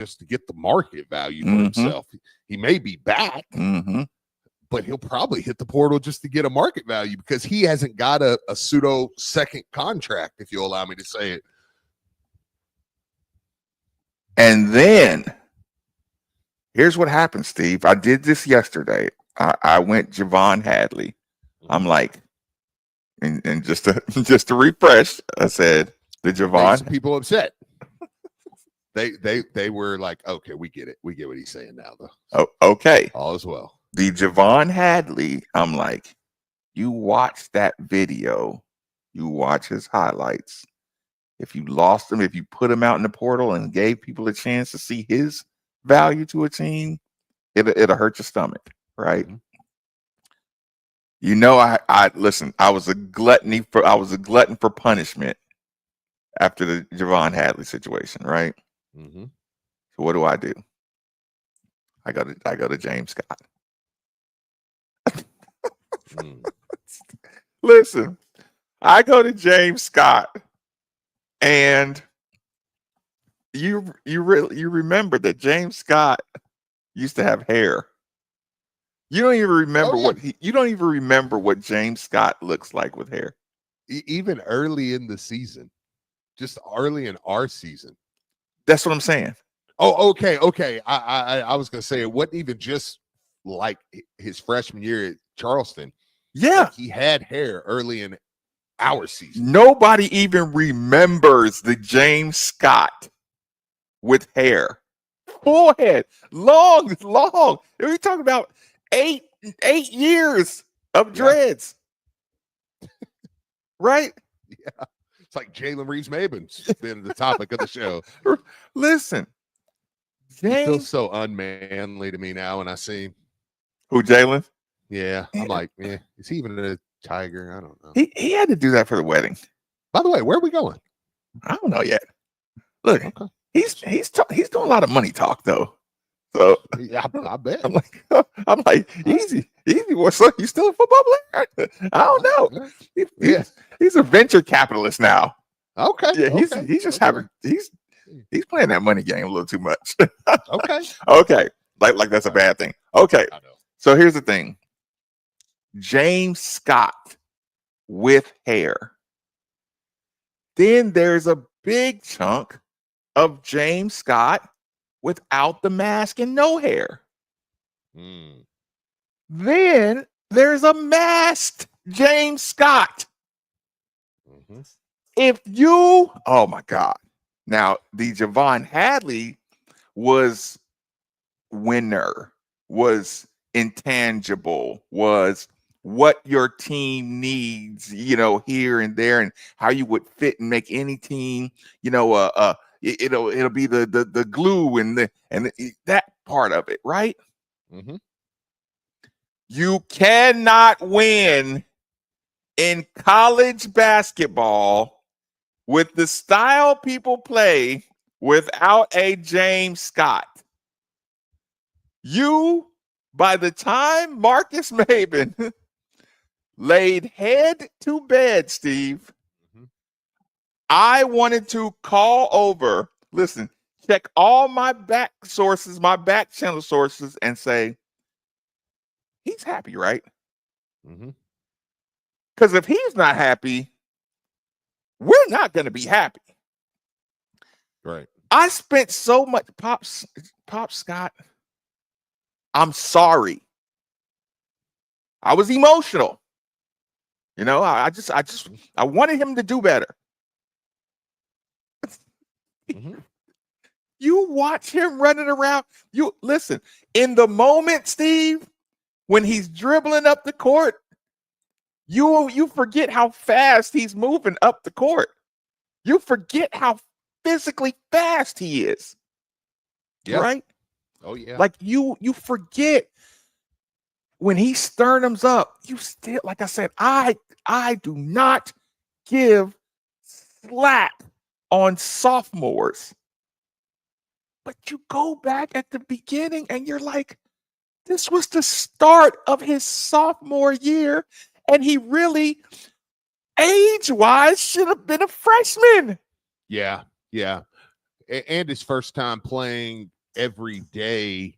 just to get the market value for Mm-hmm. himself. He may be back, Mm-hmm. but he'll probably hit the portal just to get a market value because he hasn't got a pseudo second contract, if you'll allow me to say it. And then here's what happened, Steve. I did this yesterday. I went Javon Hadley. I'm like, and just to refresh, I said the Made some Javon. people upset. They were like, okay, we get it. We get what he's saying now, though. Oh, okay. All is well. The Javon Hadley, I'm like, you watch that video, you watch his highlights. If you lost him, if you put him out in the portal and gave people a chance to see his value to a team, it'll hurt your stomach, right? Mm-hmm. You know, I listen, I was a glutton for punishment after the Javon Hadley situation, right? Mm-hmm. So what do? I go to James Scott. Listen, I go to James Scott, and you remember that James Scott used to have hair. You don't even remember you don't even remember what James Scott looks like with hair. Even early in the season, just early in our season. That's what I'm saying. Oh, okay. I was gonna say it wasn't even just like his freshman year at Charleston. Yeah, like he had hair early in our season. Nobody even remembers the James Scott with hair, full head, long. We're talking about 8 years of dreads, right? Yeah, it's like Jalen Reeves-Maben's been the topic of the show. Listen, James, he feels so unmanly to me now when I see him. Who, Jalen? Yeah, I'm like, is he even a Tiger? I don't know. He had to do that for the wedding. By the way, where are we going? I don't know yet. Look, he's doing a lot of money talk though. So yeah, I bet. I'm like, easy. What's up? You still a football player? I don't know. He's a venture capitalist now. Okay. Yeah, he's just having he's playing that money game a little too much. Okay. Okay. Like that's a bad thing. Okay. So here's the thing. James Scott with hair. Then there's a big chunk of James Scott without the mask and no hair. Then there's a masked James Scott. Oh my God. Now, the Javon Hadley was winner, was intangible, was what your team needs, here and there, and how you would fit and make any team, it'll be the glue and that part of it, right? Mm-hmm. You cannot win in college basketball with the style people play without a James Scott. By the time Marcus Maben laid head to bed, Steve, I wanted to call over, check all my back channel sources, and say, he's happy, right? Because if he's not happy, we're not going to be happy. Right. I spent so much, Pop Scott, I'm sorry. I was emotional. I wanted him to do better. You watch him running around. You listen, in the moment, Steve, when he's dribbling up the court, you forget how fast he's moving up the court. You forget how physically fast he is. Yeah. Right? Oh, yeah. Like you forget when he sternums up, you still, like I said, I do not give slack on sophomores. But you go back at the beginning and you're like, this was the start of his sophomore year. And he really, age-wise, should have been a freshman. Yeah. and his first time playing every day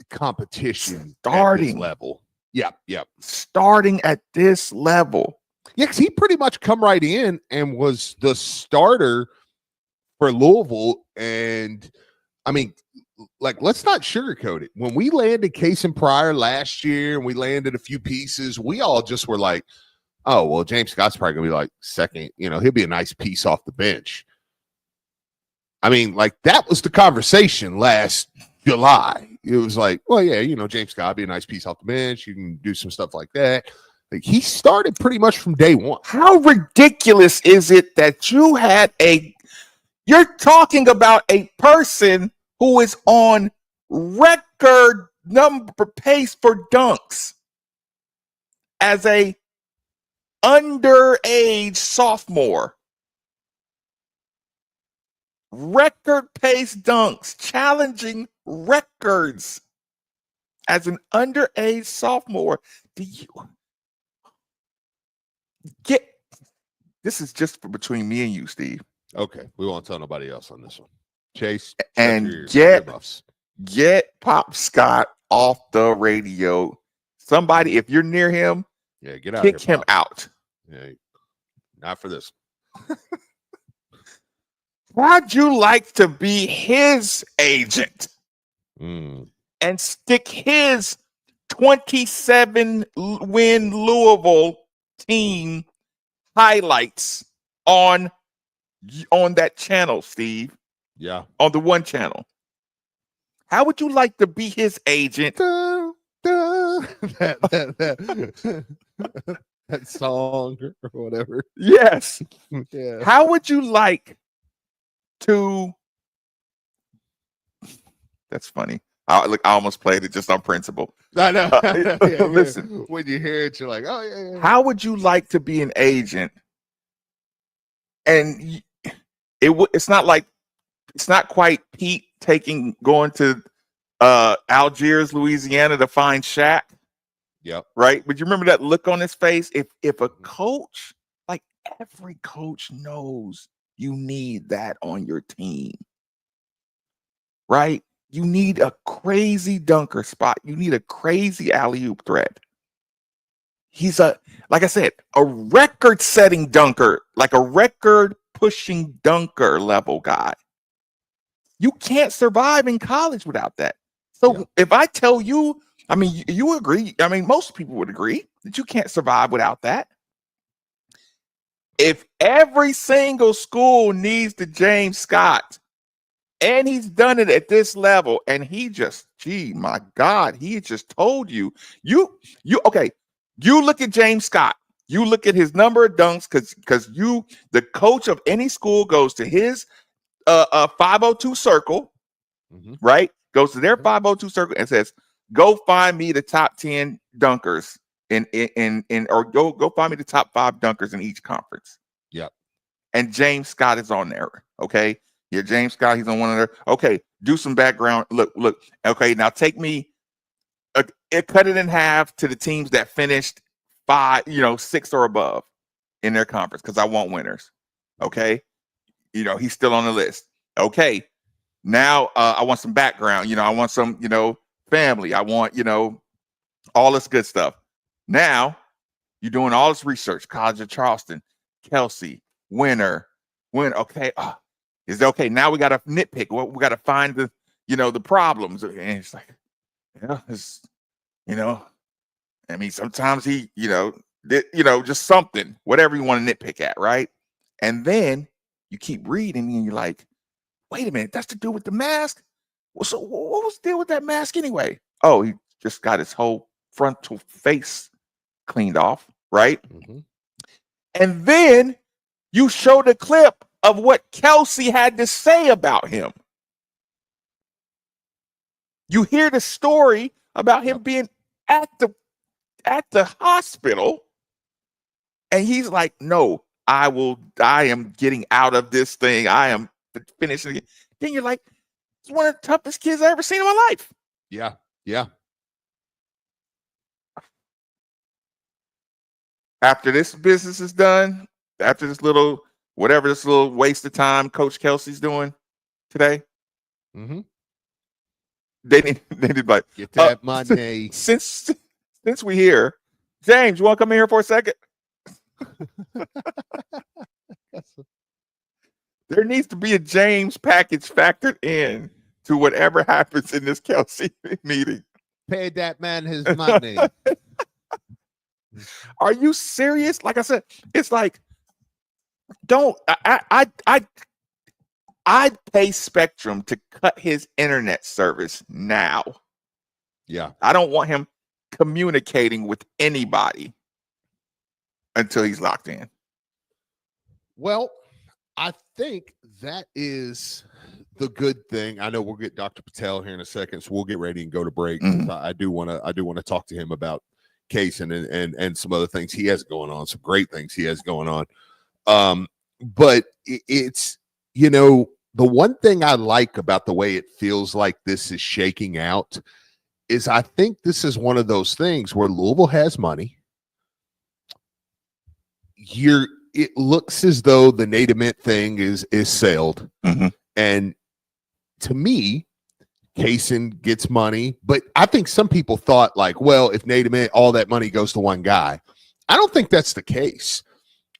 competition at this level. Yep. Starting at this level. Yeah, because he pretty much come right in and was the starter for Louisville. And I mean, like, let's not sugarcoat it. When we landed Case and Pryor last year and we landed a few pieces, we all just were like, oh, well, James Scott's probably going to be like second. You know, he'll be a nice piece off the bench. I mean, like, that was the conversation last July. It was like, well, yeah, you know, James Scott be a nice piece off the bench. You can do some stuff like that. Like, he started pretty much from day one. How ridiculous is it that you're talking about a person who is on record number pace for dunks as a underage sophomore. Record pace dunks, challenging records as an underage sophomore. Do you get this? Is just for between me and you, Steve. Okay, we won't tell nobody else on this one. Chase, and get Pop Scott off the radio. Somebody, if you're near him, get out. Kick him out. Yeah, not for this. How'd you like to be his agent and stick his 27 win Louisville team highlights on that channel, Steve? Yeah, on the one channel. How would you like to be his agent? That song or whatever. Yes. Yeah. How would you like to? That's funny. I almost played it just on principle. I know. Listen, when you hear it, you're like, oh yeah. How would you like to be an agent? And it's not like, it's not quite Pete going to Algiers, Louisiana to find Shaq. Yep. Right. But you remember that look on his face? If a coach, like, every coach knows you need that on your team. Right? You need a crazy dunker spot. You need a crazy alley-oop threat. He's like I said, a record-setting dunker, like a record-pushing dunker level guy. You can't survive in college without that. So if I tell you, I mean, you agree. I mean, most people would agree that you can't survive without that. If every single school needs the James Scott, and he's done it at this level, and he just, my God, he just told you, okay, you look at James Scott, you look at his number of dunks, because the coach of any school goes to his 502 circle, right? Goes to their 502 circle and says, go find me the top 10 dunkers or go find me the top 5 dunkers in each conference. Yep. And James Scott is on there. Okay. Yeah, James Scott, he's on one of their. Okay, do some background. Look. Okay, now take me, cut it in half to the teams that finished 6 or above in their conference, because I want winners. Okay. He's still on the list. Okay. Now I want some background. I want some, family. I want, all this good stuff. Now you're doing all this research. College of Charleston, Kelsey, winner. Okay. Is it okay? Now we got to nitpick. Well, we got to find the problems. And it's like, I mean, sometimes he, just something, whatever you want to nitpick at, right? And then you keep reading and you're like, wait a minute, that's to do with the mask? Well, so what was the deal with that mask anyway? Oh, he just got his whole frontal face cleaned off, right? And then you showed a clip of what Kelsey had to say about him. You hear the story about him being at the hospital, and he's like, no, I am getting out of this thing. I am finishing it. Then you're like, it's one of the toughest kids I ever seen in my life. Yeah. After this business is done, after this little whatever this little waste of time Coach Kelsey's doing today. Mm-hmm. They need like Get that money. Since we here, James, you want to come in here for a second? There needs to be a James package factored in to whatever happens in this Kelsey meeting. Pay that man his money. Are you serious? Like I said, it's like, I'd pay Spectrum to cut his internet service now. Yeah. I don't want him communicating with anybody until he's locked in. Well, I think that is the good thing. I know we'll get Dr. Patel here in a second, so we'll get ready and go to break. I do want to talk to him about Case and some other things he has going on, some great things he has going on. But it's, you know, the one thing I like about the way it feels like this is shaking out is I think this is one of those things where Louisville has money. It looks as though the Nate Ament thing is sailed. Mm-hmm. And to me, Kaysen gets money, but I think some people thought like, well, if Nate Ament, all that money goes to one guy. I don't think that's the case.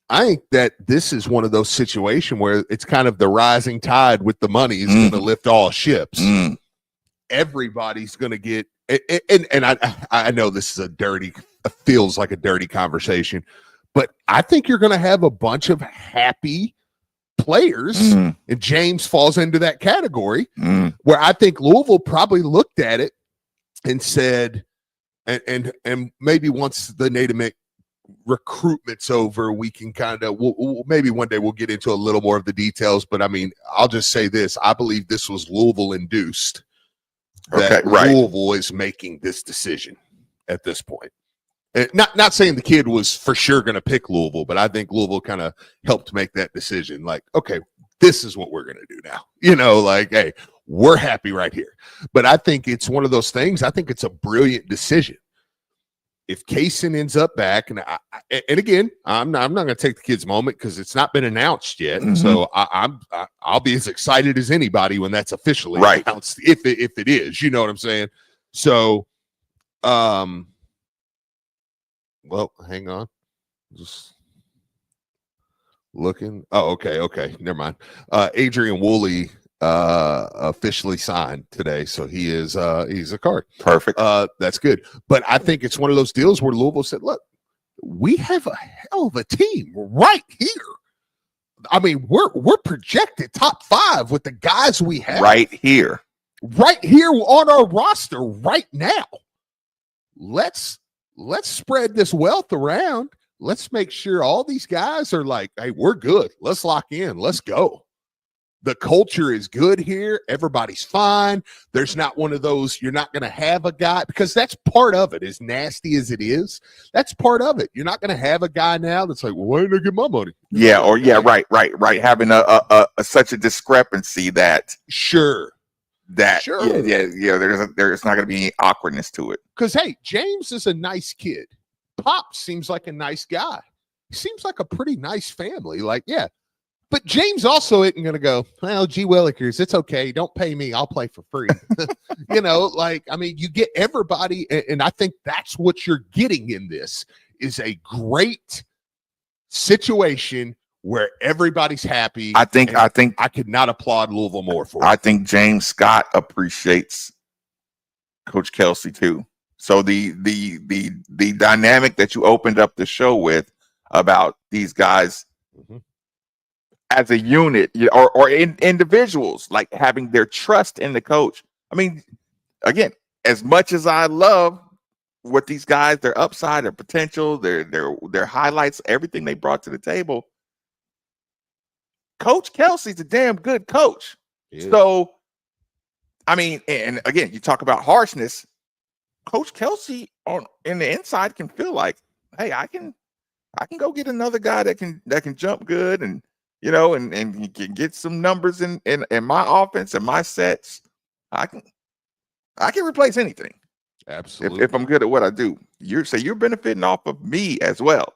I think that this is one of those situations where it's kind of the rising tide with the money is going to lift all ships. Everybody's going to get, and I know this is feels like a dirty conversation, but I think you're going to have a bunch of happy players, and James falls into that category, where I think Louisville probably looked at it and said, and maybe once the Nate Ament recruitment's over, we can kind of maybe one day we'll get into a little more of the details. But I mean, I'll just say this: I believe this was Louisville induced. That Louisville is making this decision at this point. Not saying the kid was for sure going to pick Louisville, but I think Louisville kind of helped make that decision. Like, okay, this is what we're going to do now. You know, like, hey, we're happy right here. But I think it's one of those things. I think it's a brilliant decision. If Kaysen ends up back, and again, I'm not going to take the kid's moment because it's not been announced yet. So I'll be as excited as anybody when that's officially announced, if it is. You know what I'm saying? So, well, hang on. Just looking. Oh, okay. Never mind. Adrian Woolley officially signed today, so he's a card. Perfect. That's good. But I think it's one of those deals where Louisville said, look, we have a hell of a team right here. I mean, we're projected top 5 with the guys we have right here on our roster right now. Let's spread this wealth around. Let's make sure all these guys are like, hey, we're good. Let's lock in. Let's go. The culture is good here. Everybody's fine. There's not one of those, you're not going to have a guy, because that's part of it, as nasty as it is. That's part of it. You're not going to have a guy now that's like, well, why didn't I get my money? Right. Having a such a discrepancy that there's not going to be any awkwardness to it. Because, hey, James is a nice kid. Pop seems like a nice guy. He seems like a pretty nice family. Like, yeah. But James also isn't going to go, well, gee willikers, it's okay. Don't pay me. I'll play for free. You know, like, I mean, you get everybody. And I think that's what you're getting in this is a great situation where everybody's happy. I think I could not applaud Louisville more for it. I think James Scott appreciates Coach Kelsey too. So the dynamic that you opened up the show with about these guys as a unit, or individuals, like having their trust in the coach. I mean, again, as much as I love what these guys, their upside, their potential, their highlights, everything they brought to the table, Coach Kelsey's a damn good coach. So, I mean, and again, you talk about harshness. Coach Kelsey in the inside can feel like, hey, I can go get another guy that can jump good, and you know, and he can get some numbers in my offense and my sets. I can replace anything. Absolutely. If I'm good at what I do. You're benefiting off of me as well.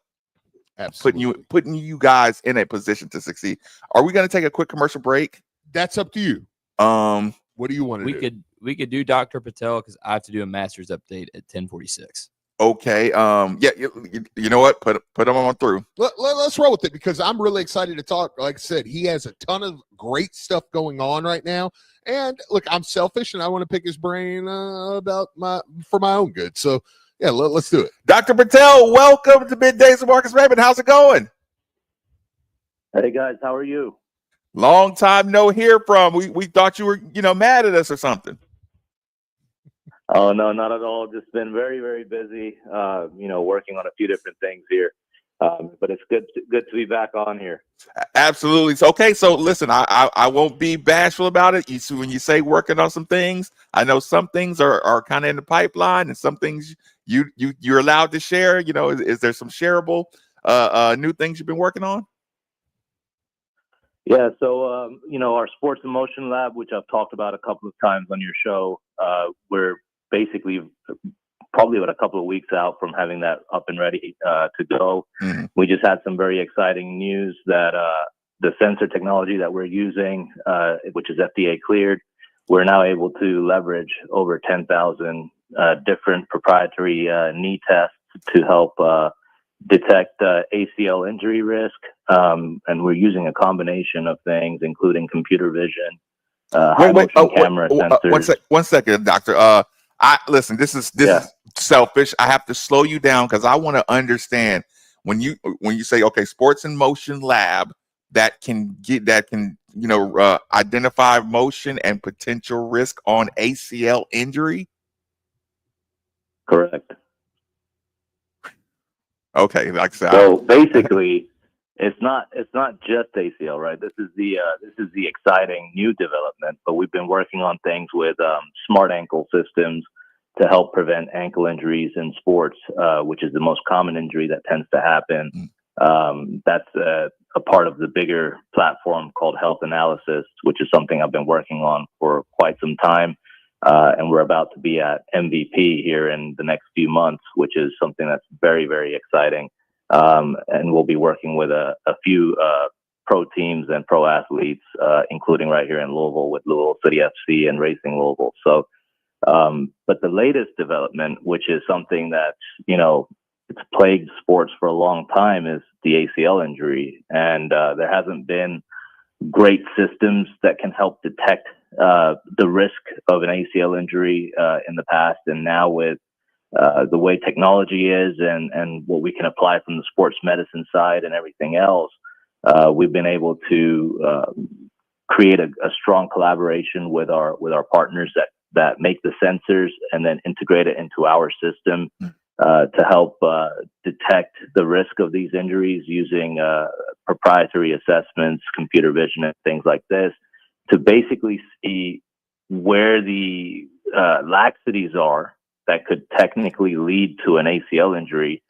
Absolutely. putting you guys in a position to succeed. Are we going to take a quick commercial break? That's up to you. What do you want to do? We could do Dr. Patel because I have to do a master's update at 10:46. Okay. Yeah. You know what? Put them on through. Let's roll with it because I'm really excited to talk. Like I said, he has a ton of great stuff going on right now. And look, I'm selfish and I want to pick his brain for my own good. So yeah, let's do it. Dr. Patel, welcome to Middays with Marcus Raymond. How's it going? Hey guys, how are you? Long time no hear from. We thought you were, mad at us or something. Oh no, not at all. Just been very, very busy. Working on a few different things here. But it's good to be back on here. Absolutely. Okay, so listen, I won't be bashful about it. When you say working on some things, I know some things are kind of in the pipeline, and some things you're allowed to share. Is there some shareable new things you've been working on? Yeah, so our sports and motion lab, which I've talked about a couple of times on your show, we're basically probably about a couple of weeks out from having that up and ready to go. Mm-hmm. We just had some very exciting news that the sensor technology that we're using, which is FDA cleared, we're now able to leverage over 10,000 different proprietary knee tests to help detect ACL injury risk. And we're using a combination of things, including computer vision, high motion camera sensors. One second, doctor. Listen, this is selfish. I have to slow you down because I want to understand when you say, okay, sports and motion lab that can identify motion and potential risk on ACL injury. Correct. Okay, like I said. So basically, it's not just ACL, right? This is the exciting new development. But we've been working on things with smart ankle systems to help prevent ankle injuries in sports, which is the most common injury that tends to happen. That's a part of the bigger platform called Health Analysis, which is something I've been working on for quite some time. And we're about to be at MVP here in the next few months, which is something that's very, very exciting. And we'll be working with a few pro teams and pro athletes, including right here in Louisville with Louisville City FC and Racing Louisville. So, but the latest development, which is something that, it's plagued sports for a long time, is the ACL injury. And there hasn't been great systems that can help detect the risk of an ACL injury in the past. And now with the way technology is and what we can apply from the sports medicine side and everything else, we've been able to create a strong collaboration with our partners that make the sensors and then integrate it into our system to help detect the risk of these injuries using proprietary assessments, computer vision, and things like this, to basically see where the laxities are that could technically lead to an ACL injury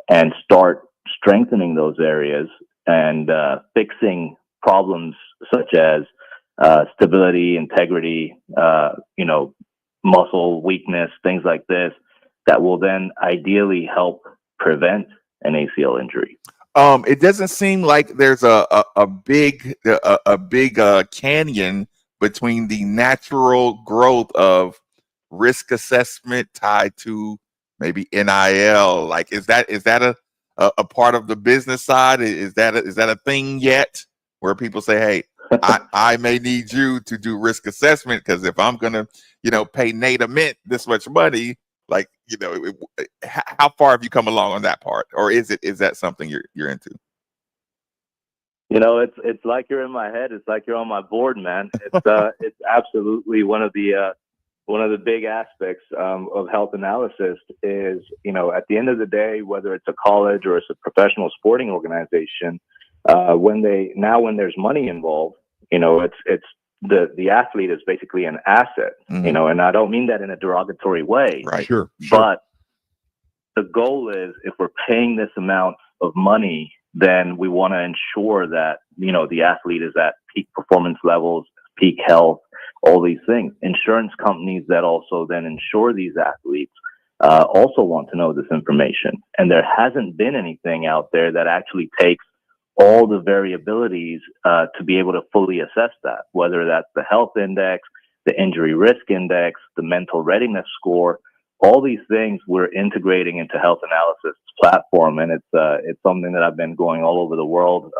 and start strengthening those areas and fixing problems such as stability, integrity, muscle weakness, things like this, that will then ideally help prevent an ACL injury. It doesn't seem like there's a big canyon between the natural growth of risk assessment tied to maybe NIL. Like, is that a part of the business side? Is that a thing yet where people say, hey, I may need you to do risk assessment because if I'm gonna, pay Nate a mint this much money, like, how far have you come along on that part, or is that something you're into? It's like you're in my head. It's like you're on my board, man. It's absolutely one of the big aspects of health analysis is, at the end of the day, whether it's a college or it's a professional sporting organization, when there's money involved, it's the athlete is basically an asset, and I don't mean that in a derogatory way. Right. Sure. But the goal is, if we're paying this amount of money, then we want to ensure that, the athlete is at peak performance levels, peak health, all these things. Insurance companies that also then insure these athletes also want to know this information. And there hasn't been anything out there that actually takes all the variabilities to be able to fully assess that, whether that's the health index, the injury risk index, the mental readiness score. All these things we're integrating into Health Analysis platform, and it's something that I've been going all over the world,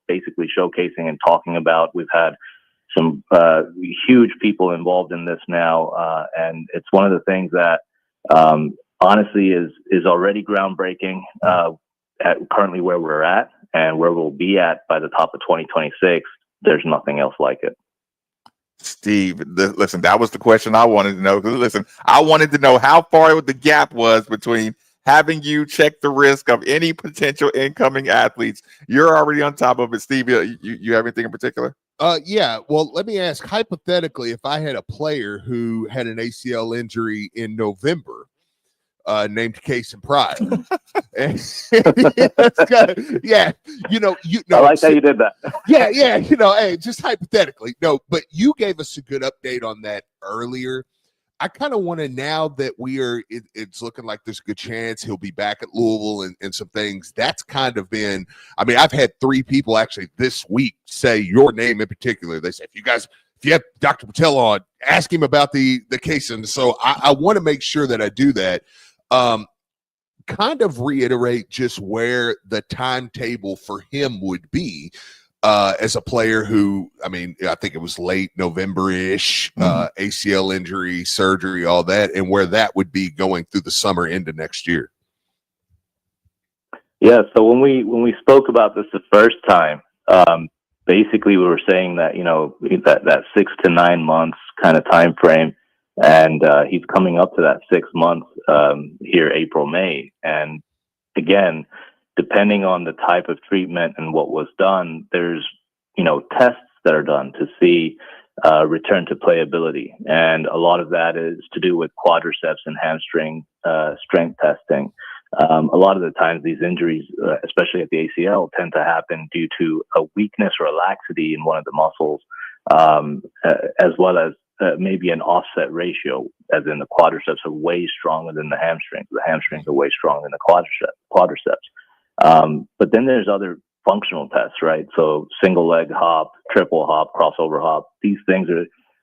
basically showcasing and talking about. We've had some huge people involved in this now, and it's one of the things that honestly is already groundbreaking at currently where we're at and where we'll be at by the top of 2026. There's nothing else like it. Steve, listen, that was the question I wanted to know. Because listen, I wanted to know how far the gap was between having you check the risk of any potential incoming athletes. You're already on top of it, Steve. You have anything in particular? Yeah. Well, let me ask, hypothetically, if I had a player who had an ACL injury in November, named Case and Pride. Yeah, I like how you did that. yeah, hey, just hypothetically. No, but you gave us a good update on that earlier. I kind of want to, now that it's looking like there's a good chance he'll be back at Louisville and some things. That's kind of been, I mean, I've had 3 people actually this week say your name in particular. They say, if you have Dr. Patel on, ask him about the case. And so I want to make sure that I do that. Kind of reiterate just where the timetable for him would be as a player who, I mean, I think it was late November-ish, ACL injury, surgery, all that, and where that would be going through the summer into next year. Yeah, so when we spoke about this the first time, basically we were saying that, that 6 to 9 months kind of time frame. And he's coming up to that 6 months here, April, May. And again, depending on the type of treatment and what was done, there's, tests that are done to see return to playability. And a lot of that is to do with quadriceps and hamstring strength testing. A lot of the times these injuries, especially at the ACL, tend to happen due to a weakness or a laxity in one of the muscles, as well as maybe an offset ratio, as in the quadriceps are way stronger than the hamstrings. The hamstrings are way stronger than the quadriceps. But then there's other functional tests, right? So single leg hop, triple hop, crossover hop. These things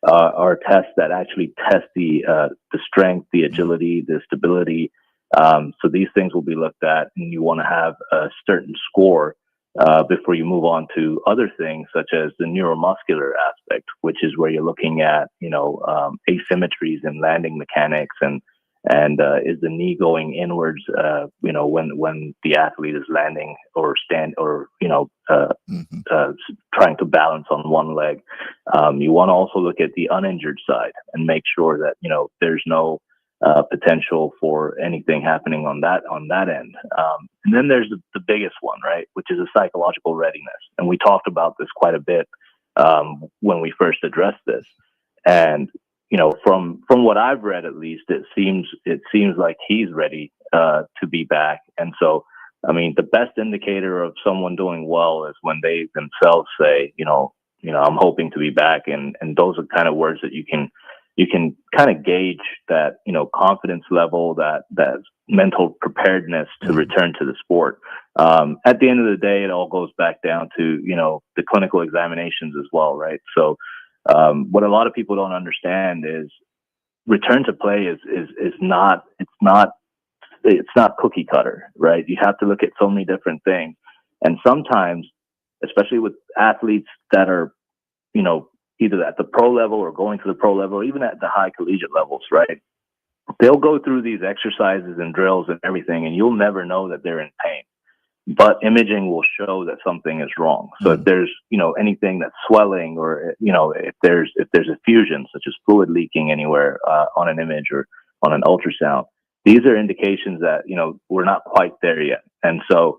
are tests that actually test the strength, the agility, the stability. So these things will be looked at, and you want to have a certain score before you move on to other things such as the neuromuscular aspect, which is where you're looking at, asymmetries in landing mechanics and is the knee going inwards, when the athlete is landing or trying to balance on one leg. You want to also look at the uninjured side and make sure that, there's no potential for anything happening on that end. And then there's the biggest one, right, which is a psychological readiness. And we talked about this quite a bit when we first addressed this. And, from what I've read, at least, it seems like he's ready to be back. And so, I mean, the best indicator of someone doing well is when they themselves say, I'm hoping to be back. And those are kind of words that you can kind of gauge that, confidence level, that mental preparedness to return to the sport. At the end of the day, it all goes back down to, the clinical examinations as well, right? So what a lot of people don't understand is return to play is not cookie cutter, right? You have to look at so many different things. And sometimes, especially with athletes that are, either at the pro level or going to the pro level, or even at the high collegiate levels, right? They'll go through these exercises and drills and everything, and you'll never know that they're in pain. But imaging will show that something is wrong. So if there's, anything that's swelling, or, if there's effusion, such as fluid leaking anywhere on an image or on an ultrasound, these are indications that, we're not quite there yet. And so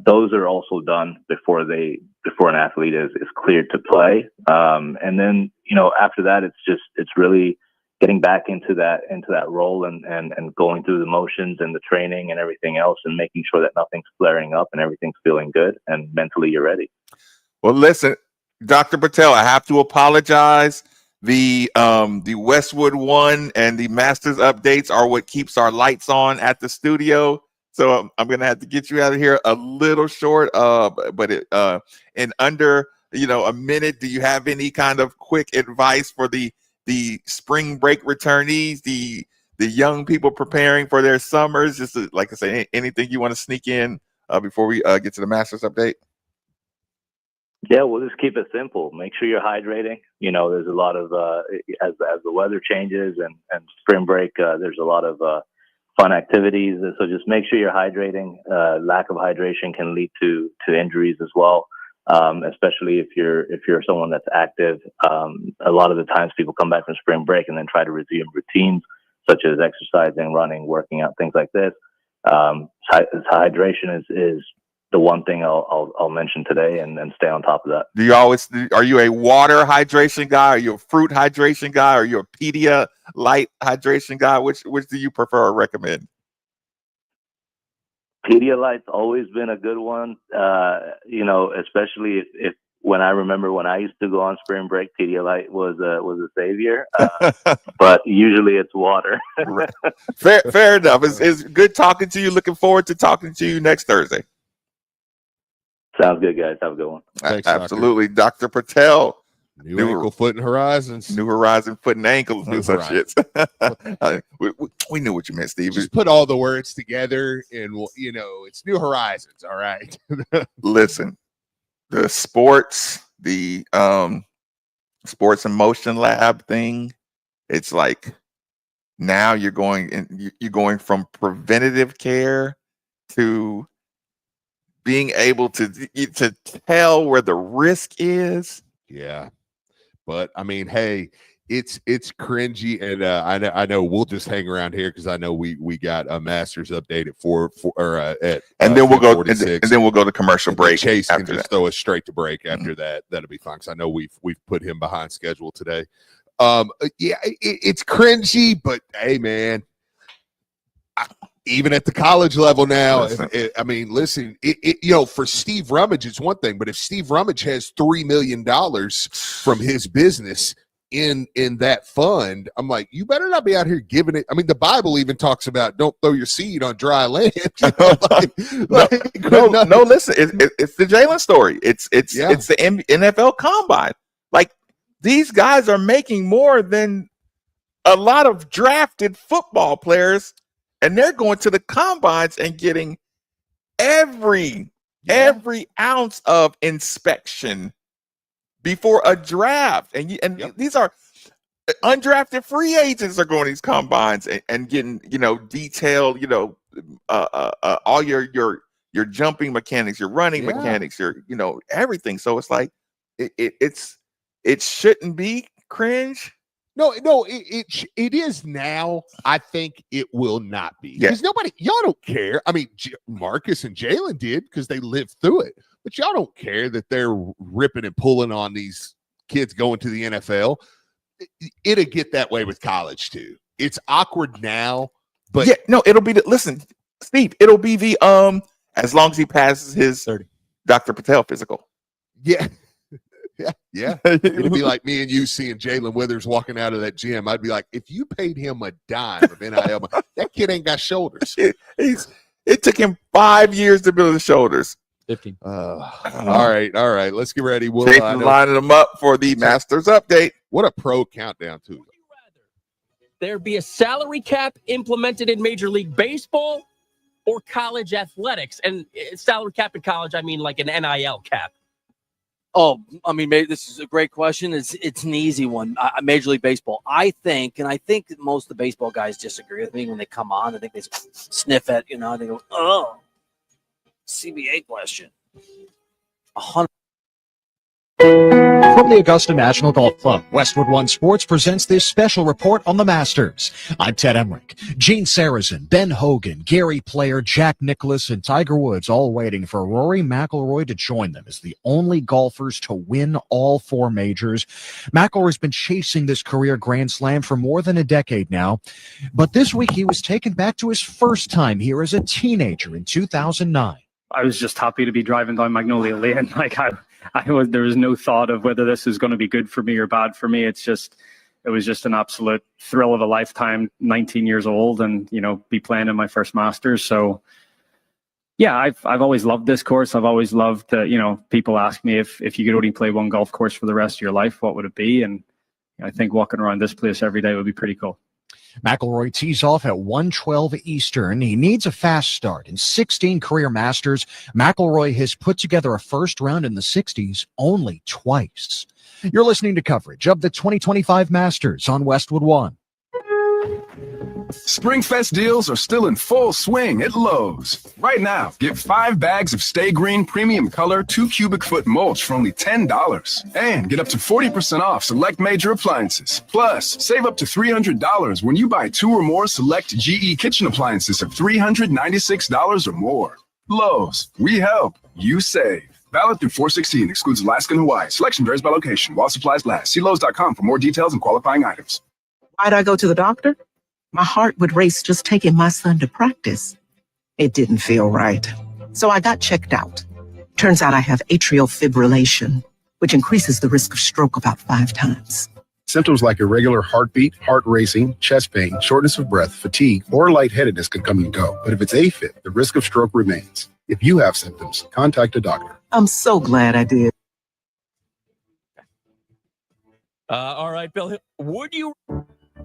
those are also done before an athlete is cleared to play. And then, after that, it's really getting back into that role and going through the motions and the training and everything else, and making sure that nothing's flaring up and everything's feeling good and mentally you're ready. Well, listen, Dr. Patel, I have to apologize. The Westwood One and the Masters updates are what keeps our lights on at the studio. So I'm gonna have to get you out of here a little short. In under a minute, do you have any kind of quick advice for the spring break returnees, the young people preparing for their summers? Just like I say, anything you want to sneak in before we get to the Masters update? Yeah, we'll just keep it simple. Make sure you're hydrating. There's a lot of as the weather changes and spring break, there's a lot of fun activities. So just make sure you're hydrating. Lack of hydration can lead to injuries as well, especially if you're someone that's active. A lot of the times people come back from spring break and then try to resume routines such as exercising, running, working out, things like this. Hydration is the one thing I'll mention today, and stay on top of that. Are you a water hydration guy? Are you a fruit hydration guy? Are you a Pedialyte hydration guy? Which do you prefer or recommend? Pedialyte's always been a good one. Especially if when I remember when I used to go on spring break, Pedialyte was a savior. But usually it's water. Fair enough. It's good talking to you. Looking forward to talking to you next Thursday. Sounds good, guys. Have a good one. Thanks, Absolutely. Dr. Patel. New ankle, foot, and horizons. New horizon, foot, and ankles. New such shit. We knew what you meant, Steve. Just put all the words together, and it's new horizons. All right. Listen, the sports and motion lab thing. It's like now you're going from preventative care to being able to tell where the risk is. Yeah. But I mean, hey, it's cringy, and I know we'll just hang around here because I know we got a Masters update at 4 or at and then we'll go and then we'll go to commercial break. Chase can just throw us straight to break after that. That'll be fine because I know we've put him behind schedule today. It's cringy, but hey, man. Even at the college level now, listen, for Steve Rummage, it's one thing, but if Steve Rummage has $3 million from his business in that fund, I'm like, you better not be out here giving it. I mean, the Bible even talks about don't throw your seed on dry land. No, listen, it's the Jalen story. It's the NFL Combine. Like, these guys are making more than a lot of drafted football players. And they're going to the combines and getting every ounce of inspection before a draft. And these are undrafted free agents are going to these combines and getting, detailed, all your jumping mechanics, your running mechanics, your, everything. So it's like, it shouldn't be cringe. No, it is now. I think it will not be because y'all don't care. I mean, Marcus and Jalen did because they lived through it, but y'all don't care that they're ripping and pulling on these kids going to the NFL. It'll get that way with college too. It's awkward now, but it'll be listen, Steve. It'll be the as long as he passes his Dr. Patel physical. Yeah. Yeah. It'd be like me and you seeing Jalen Withers walking out of that gym. I'd be like, if you paid him a dime of NIL, that kid ain't got shoulders. It took him 5 years to build his shoulders. 15. All right. Let's get ready. We'll lining them up for the Masters update. What a pro countdown too. There be a salary cap implemented in Major League Baseball or college athletics? And salary cap in college, I mean like an NIL cap. Oh, I mean, this is a great question. It's an easy one. Major League Baseball, I think that most of the baseball guys disagree with me when they come on. I think they sniff at, they go, oh, CBA question. 100. From the Augusta National Golf Club, Westwood One Sports presents this special report on the Masters. I'm Ted Emmerich. Gene Sarazen, Ben Hogan, Gary Player, Jack Nicklaus, and Tiger Woods all waiting for Rory McIlroy to join them as the only golfers to win all 4 majors. McIlroy's been chasing this career Grand Slam for more than a decade now, but this week he was taken back to his first time here as a teenager in 2009. I was just happy to be driving down Magnolia Lane. there was no thought of whether this is going to be good for me or bad for me. It was just an absolute thrill of a lifetime, 19 years old, and, be playing in my first Masters. So yeah, I've always loved this course. I've always loved people ask me if you could only play one golf course for the rest of your life, what would it be? And I think walking around this place every day would be pretty cool. McIlroy tees off at 1:12 Eastern. He needs a fast start. In 16 career Masters, McIlroy has put together a first round in the 60s only twice. You're listening to coverage of the 2025 Masters on Westwood One. Springfest deals are still in full swing at Lowe's. Right now, get 5 bags of Stay Green Premium Color 2 cubic foot mulch for only $10. And get up to 40% off select major appliances. Plus, save up to $300 when you buy 2 or more select GE kitchen appliances of $396 or more. Lowe's, we help, you save. Valid through 4/16, excludes Alaska and Hawaii. Selection varies by location while supplies last. See Lowe's.com for more details and qualifying items. Why'd I go to the doctor? My heart would race just taking my son to practice. It didn't feel right. So I got checked out. Turns out I have atrial fibrillation, which increases the risk of stroke about 5 times. Symptoms like irregular heartbeat, heart racing, chest pain, shortness of breath, fatigue, or lightheadedness can come and go. But if it's AFib, the risk of stroke remains. If you have symptoms, contact a doctor. I'm so glad I did. All right, Bill, would you?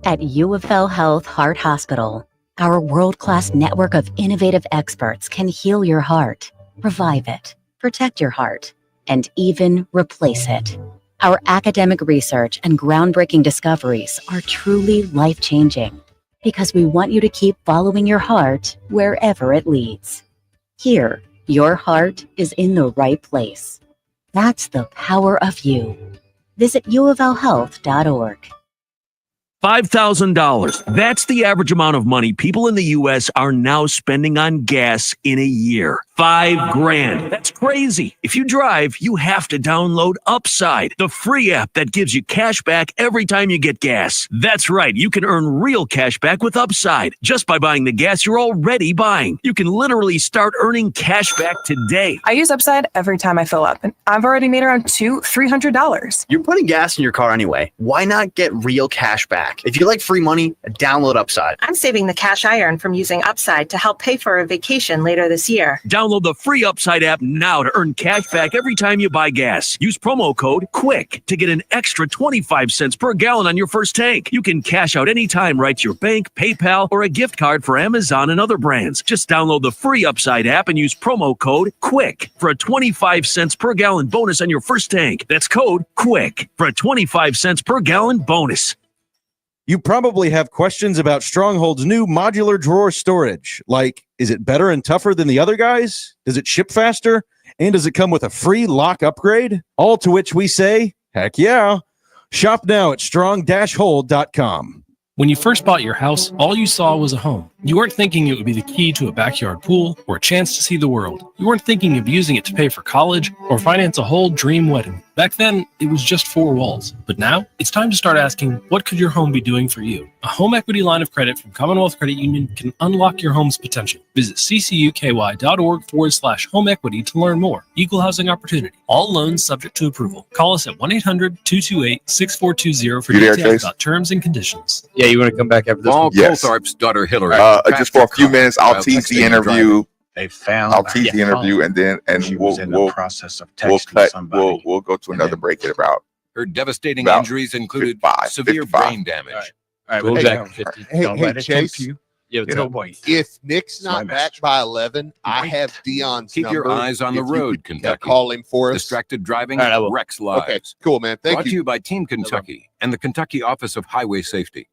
At U of L Health Heart Hospital, our world-class network of innovative experts can heal your heart, revive it, protect your heart, and even replace it. Our academic research and groundbreaking discoveries are truly life-changing because we want you to keep following your heart wherever it leads. Here, your heart is in the right place. That's the power of you. Visit uoflhealth.org. $5,000. That's the average amount of money people in the U.S. are now spending on gas in a year. $5,000. That's crazy. If you drive, you have to download Upside, the free app that gives you cash back every time you get gas. That's right. You can earn real cash back with Upside just by buying the gas you're already buying. You can literally start earning cash back today. I use Upside every time I fill up, and I've already made around $300. You're putting gas in your car anyway. Why not get real cash back? If you like free money, download Upside. I'm saving the cash I earn from using Upside to help pay for a vacation later this year. Download the free Upside app now to earn cash back every time you buy gas. Use promo code QUICK to get an extra 25 cents per gallon on your first tank. You can cash out anytime right to your bank, PayPal, or a gift card for Amazon and other brands. Just download the free Upside app and use promo code QUICK for a 25 cents per gallon bonus on your first tank. That's code QUICK for a 25 cents per gallon bonus. You probably have questions about Stronghold's new modular drawer storage. Like, is it better and tougher than the other guys? Does it ship faster? And does it come with a free lock upgrade? All to which we say, heck yeah. Shop now at strong-hold.com. When you first bought your house, all you saw was a home. You weren't thinking it would be the key to a backyard pool or a chance to see the world. You weren't thinking of using it to pay for college or finance a whole dream wedding. Back then, it was just 4 walls. But now, it's time to start asking, what could your home be doing for you? A home equity line of credit from Commonwealth Credit Union can unlock your home's potential. Visit ccuky.org/home equity to learn more. Equal housing opportunity. All loans subject to approval. Call us at 1-800-228-6420 for details about terms and conditions. Yeah, you want to come back after this? Yes. Coltharp's daughter Hillary. Just for a few minutes, I'll tease the interview. They found. I'll tease the interview, and then we'll process of cut. We'll go to another break at about. Her devastating about injuries included 55, severe 55. brain damage. All right, we'll back 50. Hey, Chase. Yeah, what's up? If Nick's not back by 11, I have Dion's Keep number. your eyes on the If you road, could, Kentucky. call him for us. Distracted driving All right, I will. wrecks lives. Okay, cool, man. Thank Brought you. to you by Team Kentucky and the Kentucky Office of Highway Safety.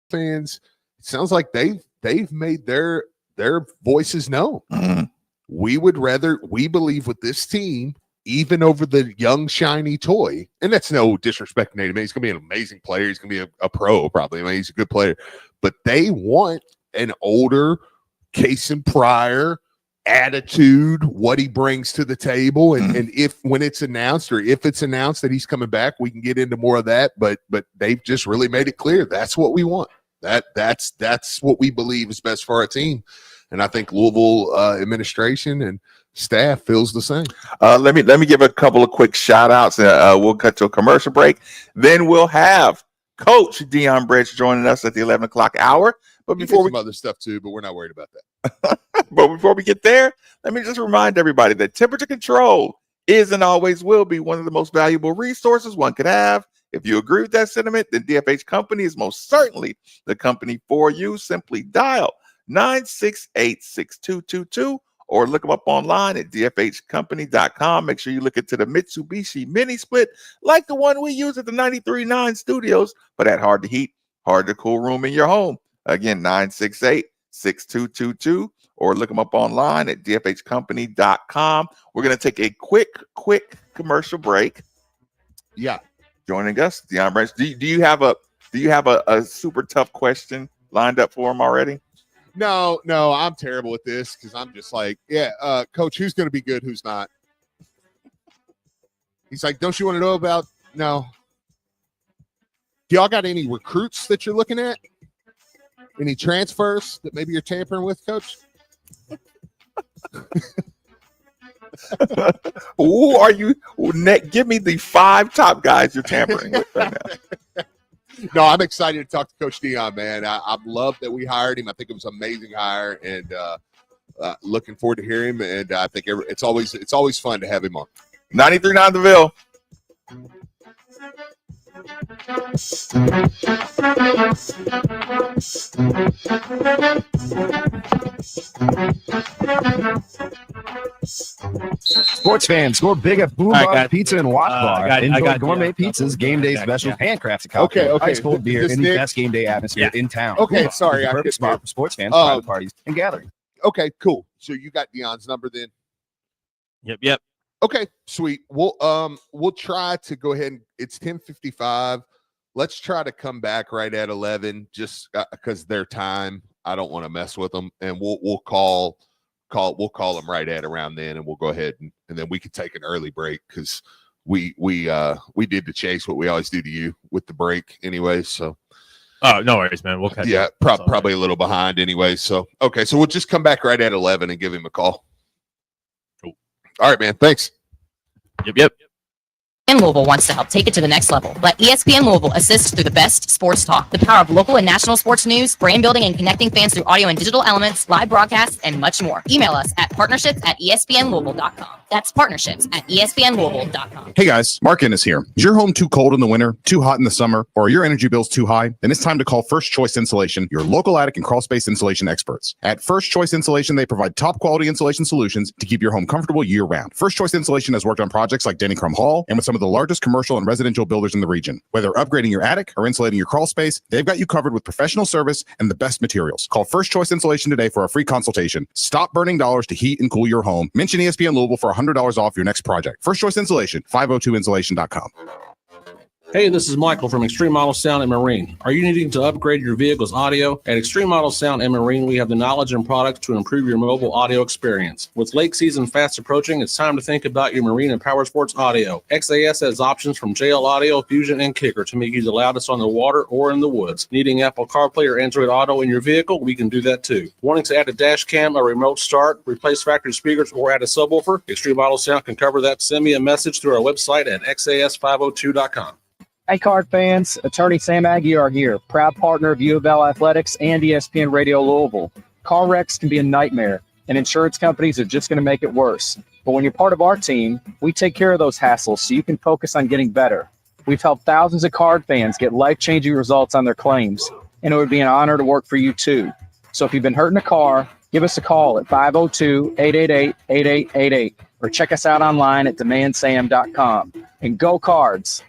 fans, it sounds like they've made their voices known. We believe with this team, even over the young shiny toy, and that's no disrespect to Nate. I mean, he's gonna be an amazing player. He's gonna be a pro probably. I mean, he's a good player, but they want an older Kaysen Pryor attitude, what he brings to the table, and if it's announced that he's coming back, we can get into more of that. But they've just really made it clear that's what we want. That's what we believe is best for our team, and I think Louisville administration and staff feels the same. Let me give a couple of quick shout outs. We'll cut to a commercial break. Then we'll have Coach Dion Branch joining us at the 11 o'clock hour. But before we some other stuff too, but we're not worried about that. But before we get there, let me just remind everybody that temperature control is and always will be one of the most valuable resources one could have. If you agree with that sentiment, then DFH Company is most certainly the company for you. Simply dial 968-6222 or look them up online at dfhcompany.com. Make sure you look into the Mitsubishi mini split like the one we use at the 93.9 studios for that hard to heat, hard to cool room in your home. Again, 968-6222 or look them up online at dfhcompany.com. We're going to take a quick commercial break. Yeah. Joining us, Dion Branch. Do you have a super tough question lined up for him already? No, I'm terrible at this because I'm just like, Coach, who's going to be good, who's not? He's like, don't you want to know about? No. Do y'all got any recruits that you're looking at? Any transfers that maybe you're tampering with, Coach? Who are you? Give me the 5 top guys you're tampering with right now. No, I'm excited to talk to Coach Dion, man. I love that we hired him. I think it was an amazing hire, and looking forward to hearing him. And I think it's always fun to have him on. 93.9 The Ville. Sports fans, score big at Boom Bar Pizza and Watch Bar. Enjoy gourmet pizzas, game day specials, handcrafted cocktails, ice cold beer, and the best game day atmosphere in town. Okay, sorry, It's the perfect spot for sports fans, private parties, and gatherings. Okay, cool. So you got Dion's number then? Yep. Okay, sweet. We'll try to go ahead and it's 10:55. Let's try to come back right at 11, just because their time. I don't want to mess with them, and we'll call them right at around then, and we'll go ahead and then we can take an early break because we did to Chase what we always do to you with the break anyway. So, oh, no worries, man. We'll catch yeah, up. probably a little behind anyway. So, okay, so we'll just come back right at 11 and give him a call. Cool. All right, man. Thanks. Yep. Louisville wants to help take it to the next level. Let ESPN Louisville assist through the best sports talk, the power of local and national sports news, brand building and connecting fans through audio and digital elements, live broadcasts, and much more. Email us at partnerships@espnlouisville.com. That's partnerships@espnlouisville.com. Hey guys, Mark Ennis here. Is your home too cold in the winter, too hot in the summer, or are your energy bills too high? Then it's time to call First Choice Insulation, your local attic and crawl space insulation experts. At First Choice Insulation, they provide top quality insulation solutions to keep your home comfortable year round. First Choice Insulation has worked on projects like Denny Crum Hall and with some of the largest commercial and residential builders in the region. Whether upgrading your attic or insulating your crawl space, they've got you covered with professional service and the best materials. Call First Choice Insulation today for a free consultation. Stop burning dollars to heat and cool your home. Mention ESPN Louisville for $100 off your next project. First Choice Insulation, 502insulation.com. Hey, this is Michael from Extreme Auto Sound and Marine. Are you needing to upgrade your vehicle's audio? At Extreme Auto Sound and Marine, we have the knowledge and products to improve your mobile audio experience. With lake season fast approaching, it's time to think about your marine and power sports audio. XAS has options from JL Audio, Fusion, and Kicker to make you the loudest on the water or in the woods. Needing Apple CarPlay or Android Auto in your vehicle? We can do that too. Wanting to add a dash cam, a remote start, replace factory speakers, or add a subwoofer? Extreme Auto Sound can cover that. Send me a message through our website at xas502.com. Hey, Card fans, Attorney Sam Aguiar here, proud partner of U of L Athletics and ESPN Radio Louisville. Car wrecks can be a nightmare, and insurance companies are just going to make it worse. But when you're part of our team, we take care of those hassles so you can focus on getting better. We've helped thousands of Card fans get life-changing results on their claims, and it would be an honor to work for you too. So if you've been hurting a car, give us a call at 502-888-8888 or check us out online at demandsam.com. And go Cards!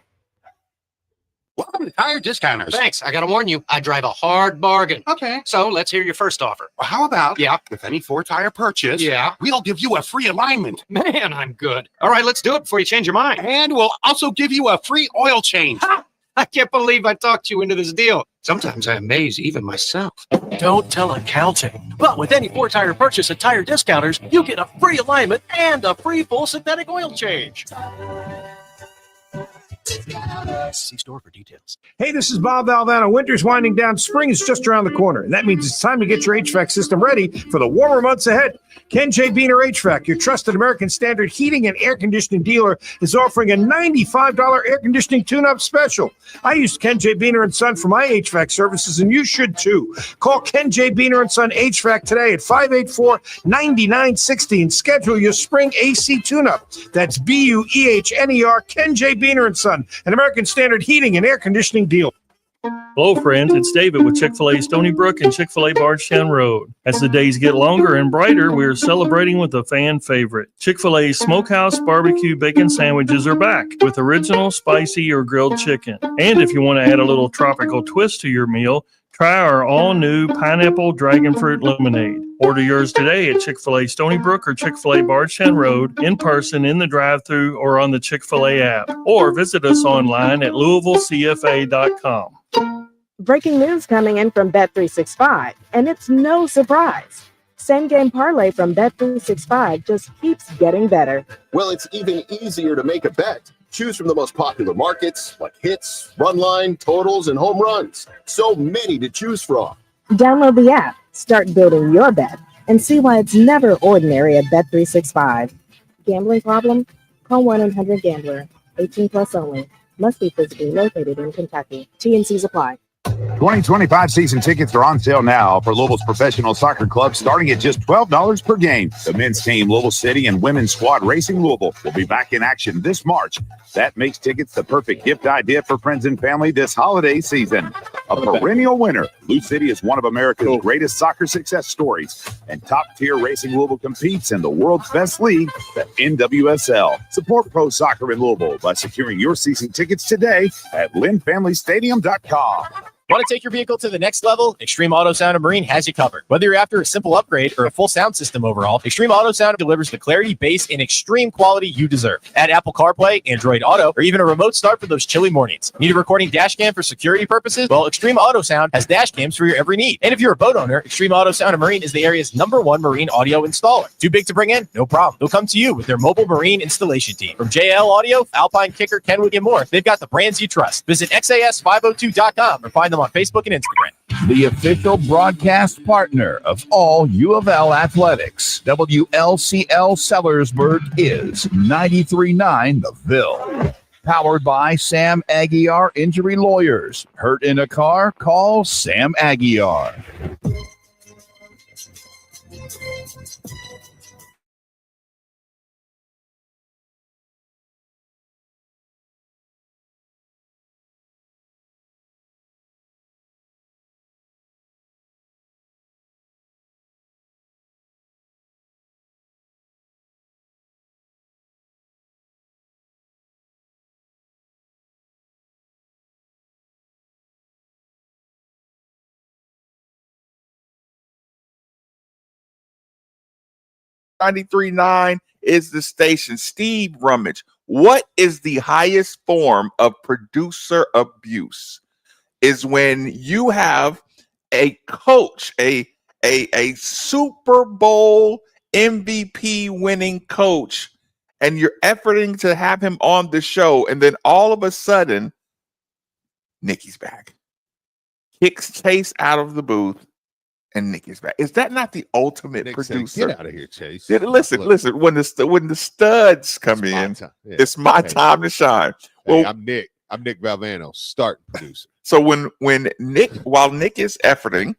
Welcome to Tire Discounters. Thanks. I got to warn you, I drive a hard bargain. Okay. So let's hear your first offer. Well, how about with any 4-tire purchase, we'll give you a free alignment. Man, I'm good. All right, let's do it before you change your mind. And we'll also give you a free oil change. Ha! I can't believe I talked you into this deal. Sometimes I amaze even myself. Don't tell accounting. But with any 4-tire purchase at Tire Discounters, you get a free alignment and a free full synthetic oil change. See store for details. Hey, this is Bob Valdano. Winter's winding down. Spring is just around the corner. And that means it's time to get your HVAC system ready for the warmer months ahead. Ken J. Biener HVAC, your trusted American Standard heating and air conditioning dealer, is offering a $95 air conditioning tune-up special. I used Ken J. Biener & Son for my HVAC services, and you should too. Call Ken J. Biener & Son HVAC today at 584-9960 and schedule your spring AC tune-up. That's BUEHNER, Ken J. Biener & Son, an American Standard heating and air conditioning dealer. Hello, friends. It's David with Chick-fil-A Stony Brook and Chick-fil-A Bardstown Road. As the days get longer and brighter, we're celebrating with a fan favorite. Chick-fil-A Smokehouse Barbecue Bacon Sandwiches are back with original, spicy, or grilled chicken. And if you want to add a little tropical twist to your meal, try our all-new Pineapple Dragon Fruit Lemonade. Order yours today at Chick-fil-A Stony Brook or Chick-fil-A Bardstown Road, in person, in the drive-thru, or on the Chick-fil-A app. Or visit us online at LouisvilleCFA.com. Breaking news coming in from Bet365, and it's no surprise. Same game parlay from Bet365 just keeps getting better. Well, it's even easier to make a bet. Choose from the most popular markets like hits, run line, totals, and home runs. So many to choose from. Download the app, start building your bet, and see why it's never ordinary at Bet365. Gambling problem? Call 1-800-GAMBLER. 18 plus only. Must be physically located in Kentucky. T&Cs apply. 2025 season tickets are on sale now for Louisville's professional soccer club, starting at just $12 per game. The men's team, Louisville City, and women's squad Racing Louisville will be back in action this March. That makes tickets the perfect gift idea for friends and family this holiday season. A perennial winner, Lou City is one of America's greatest soccer success stories, and top-tier Racing Louisville competes in the world's best league, the NWSL. Support pro soccer in Louisville by securing your season tickets today at LynnFamilyStadium.com. Want to take your vehicle to the next level? Extreme Auto Sound and Marine has you covered. Whether you're after a simple upgrade or a full sound system overall, Extreme Auto Sound delivers the clarity, bass, and extreme quality you deserve. Add Apple CarPlay, Android Auto, or even a remote start for those chilly mornings. Need a recording dash cam for security purposes? Well, Extreme Auto Sound has dash cams for your every need. And if you're a boat owner, Extreme Auto Sound and Marine is the area's #1 marine audio installer. Too big to bring in? No problem. They'll come to you with their mobile marine installation team. From JL Audio, Alpine Kicker, Kenwood, and more, they've got the brands you trust. Visit xas502.com or find them on Facebook and Instagram. The official broadcast partner of all U of L athletics, WLCL Sellersburg is 93.9 The Ville. Powered by Sam Aguiar Injury Lawyers. Hurt in a car? Call Sam Aguiar. .93.9 is the station. Steve Rummage, what is the highest form of producer abuse? Is when you have a coach, a Super Bowl MVP winning coach, and you're efforting to have him on the show, and then all of a sudden, Nikki's back. Kicks Chase out of the booth, and Nikki's back. Is that not the ultimate Nick producer? said, get out of here, Chase. Yeah, listen. When the studs come in, it's my time to shine. Hey, Well, I'm Nick. I'm Nick Valvano, starting producer. so while Nick is efforting,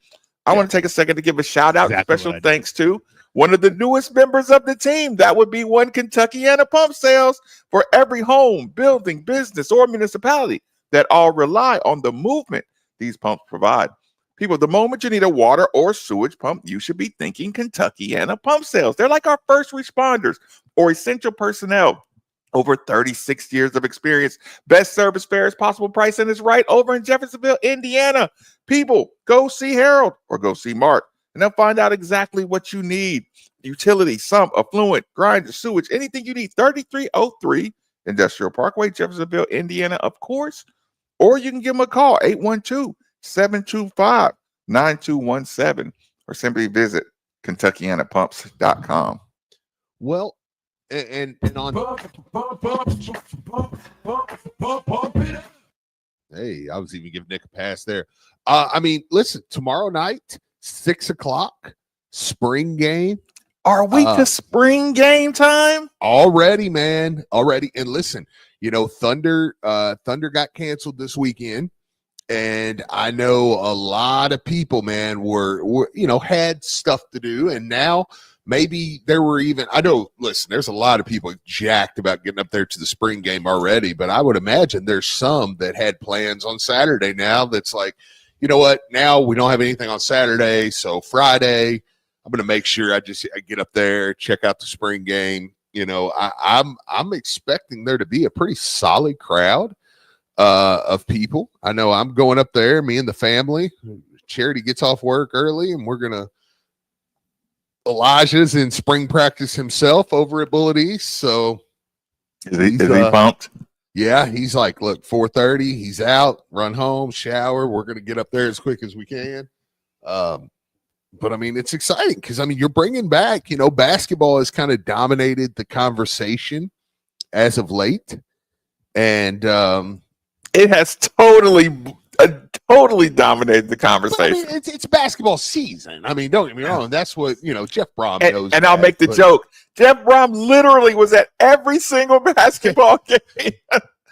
I want to take a second to give a shout out, Exactly special what I did. thanks to one of the newest members of the team. That would be One Kentuckiana Pump Sales, for every home, building, business, or municipality that all rely on the movement these pumps provide. People, the moment you need a water or sewage pump, you should be thinking Kentuckiana Pump Sales. They're like our first responders or essential personnel Over 36 years of experience. Best service, fairest possible price, and it's right over in Jeffersonville, Indiana. People, go see Harold or go see Mark, and they'll find out exactly what you need. Utility, sump, affluent, grinder, sewage, anything you need. 3303 Industrial Parkway, Jeffersonville, Indiana, of course. Or you can give them a call, 812-725-9217, or simply visit KentuckianaPumps.com. Well, and on. Hey, I was even giving Nick a pass there. I mean, listen, tomorrow night, 6:00, spring game. Are we to spring game time? Already, man. Already. And listen, Thunder got canceled this weekend. And I know a lot of people, man, were had stuff to do. And now maybe there were even, listen, there's a lot of people jacked about getting up there to the spring game already. But I would imagine there's some that had plans on Saturday now that's like, you know what, now we don't have anything on Saturday. So Friday, I'm going to make sure I get up there, check out the spring game. I'm expecting there to be a pretty solid crowd of people. I know I'm going up there, me and the family. Charity gets off work early, and we're going to Elijah's in spring practice himself over at Bullet East. So is he pumped? Yeah, he's like, look, 4:30, he's out, run home, shower. We're going to get up there as quick as we can. But I mean, it's exciting because you're bringing back, basketball has kind of dominated the conversation as of late. And it has totally dominated the conversation. It's basketball season. Don't get me wrong. That's what, Jeff Brom knows. And I'll make the joke. Jeff Brom literally was at every single basketball game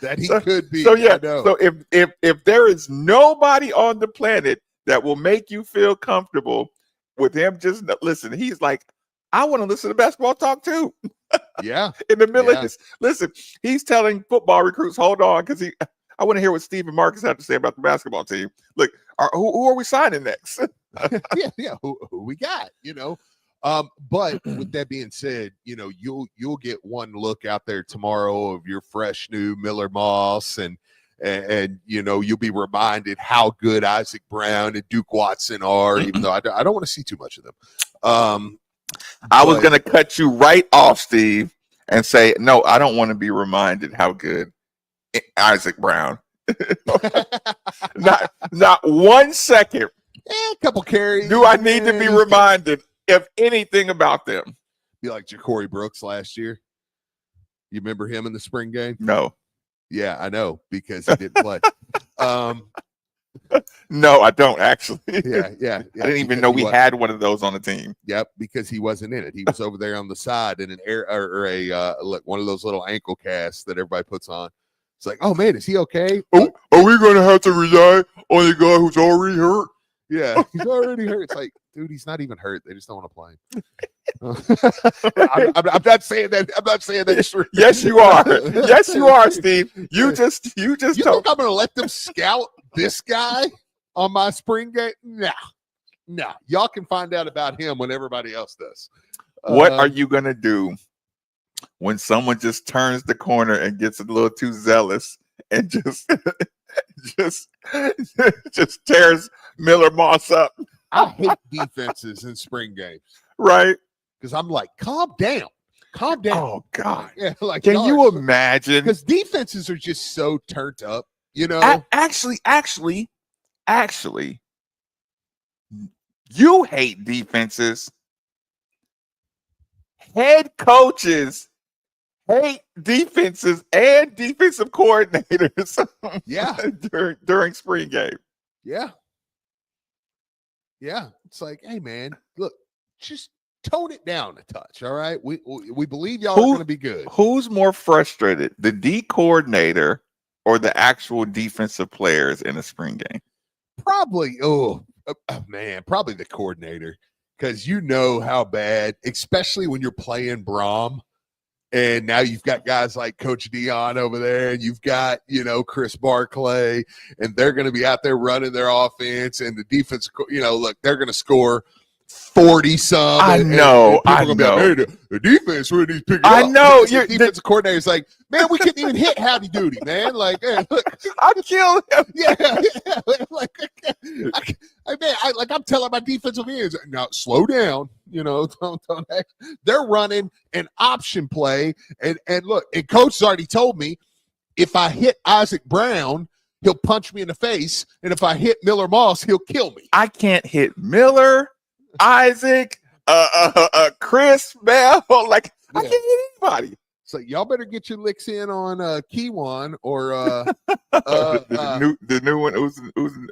that he could be. So yeah. So if there is nobody on the planet that will make you feel comfortable with him, just listen. He's like, I want to listen to basketball talk too. Yeah. In the middle of this, listen, he's telling football recruits, hold on, because I want to hear what Steve and Marcus have to say about the basketball team. Look, who are we signing next? yeah, who we got? But with that being said, you'll get one look out there tomorrow of your fresh new Miller Moss, and you'll be reminded how good Isaac Brown and Duke Watson are, even though I don't want to see too much of them. I was going to cut you right off, Steve, and say, no, I don't want to be reminded how good Isaac Brown. not 1 second. A couple carries. Do I need to be reminded of anything about them? Be like Ja'Cory Brooks last year. You remember him in the spring game? No. Yeah, I know, because he didn't play. No, I don't actually. Yeah. I didn't even know we had one of those on the team. Yep, because he wasn't in it. He was over there on the side in an air or one of those little ankle casts that everybody puts on. It's like, oh man, is he okay? Oh, are we going to have to rely on the guy who's already hurt? Yeah, he's already hurt. It's like, dude, he's not even hurt. They just don't want to play him. I'm not saying that. I'm not saying that. True. Yes, you are. Yes, you are, Steve. You think I'm going to let them scout this guy on my spring game? No. Y'all can find out about him when everybody else does. What are you going to do when someone just turns the corner and gets a little too zealous and just tears Miller Moss up? I hate defenses in spring games. Right. Because I'm like, calm down. Oh, God. Yeah, like, can you imagine? Because defenses are just so turned up, Actually, you hate defenses. Head coaches hate defenses and defensive coordinators. Yeah. during spring game. Yeah. It's like, hey man, look, just tone it down a touch. All right. We believe y'all are going to be good. Who's more frustrated, the D coordinator or the actual defensive players in a spring game? Probably, probably the coordinator, because how bad, especially when you're playing Brom, and now you've got guys like Coach Dion over there, and you've got, Chris Barclay, and they're going to be out there running their offense, and the defense, look, they're going to score 40 some. I and know. people I gonna know. be like, hey, the defense really needs to pick it I up. know. The defensive coordinator's like, man, we couldn't even hit Howdy Doody, man. Like, hey, look, I killed him. Yeah. Like, I'm telling my defensive ends, now slow down. Don't act. They're running an option play, and look, and coach's already told me if I hit Isaac Brown, he'll punch me in the face, and if I hit Miller Moss, he'll kill me. I can't hit Miller, Isaac, Chris, man. Like I can't hit anybody. So y'all better get your licks in on Keywan or the new one. Who's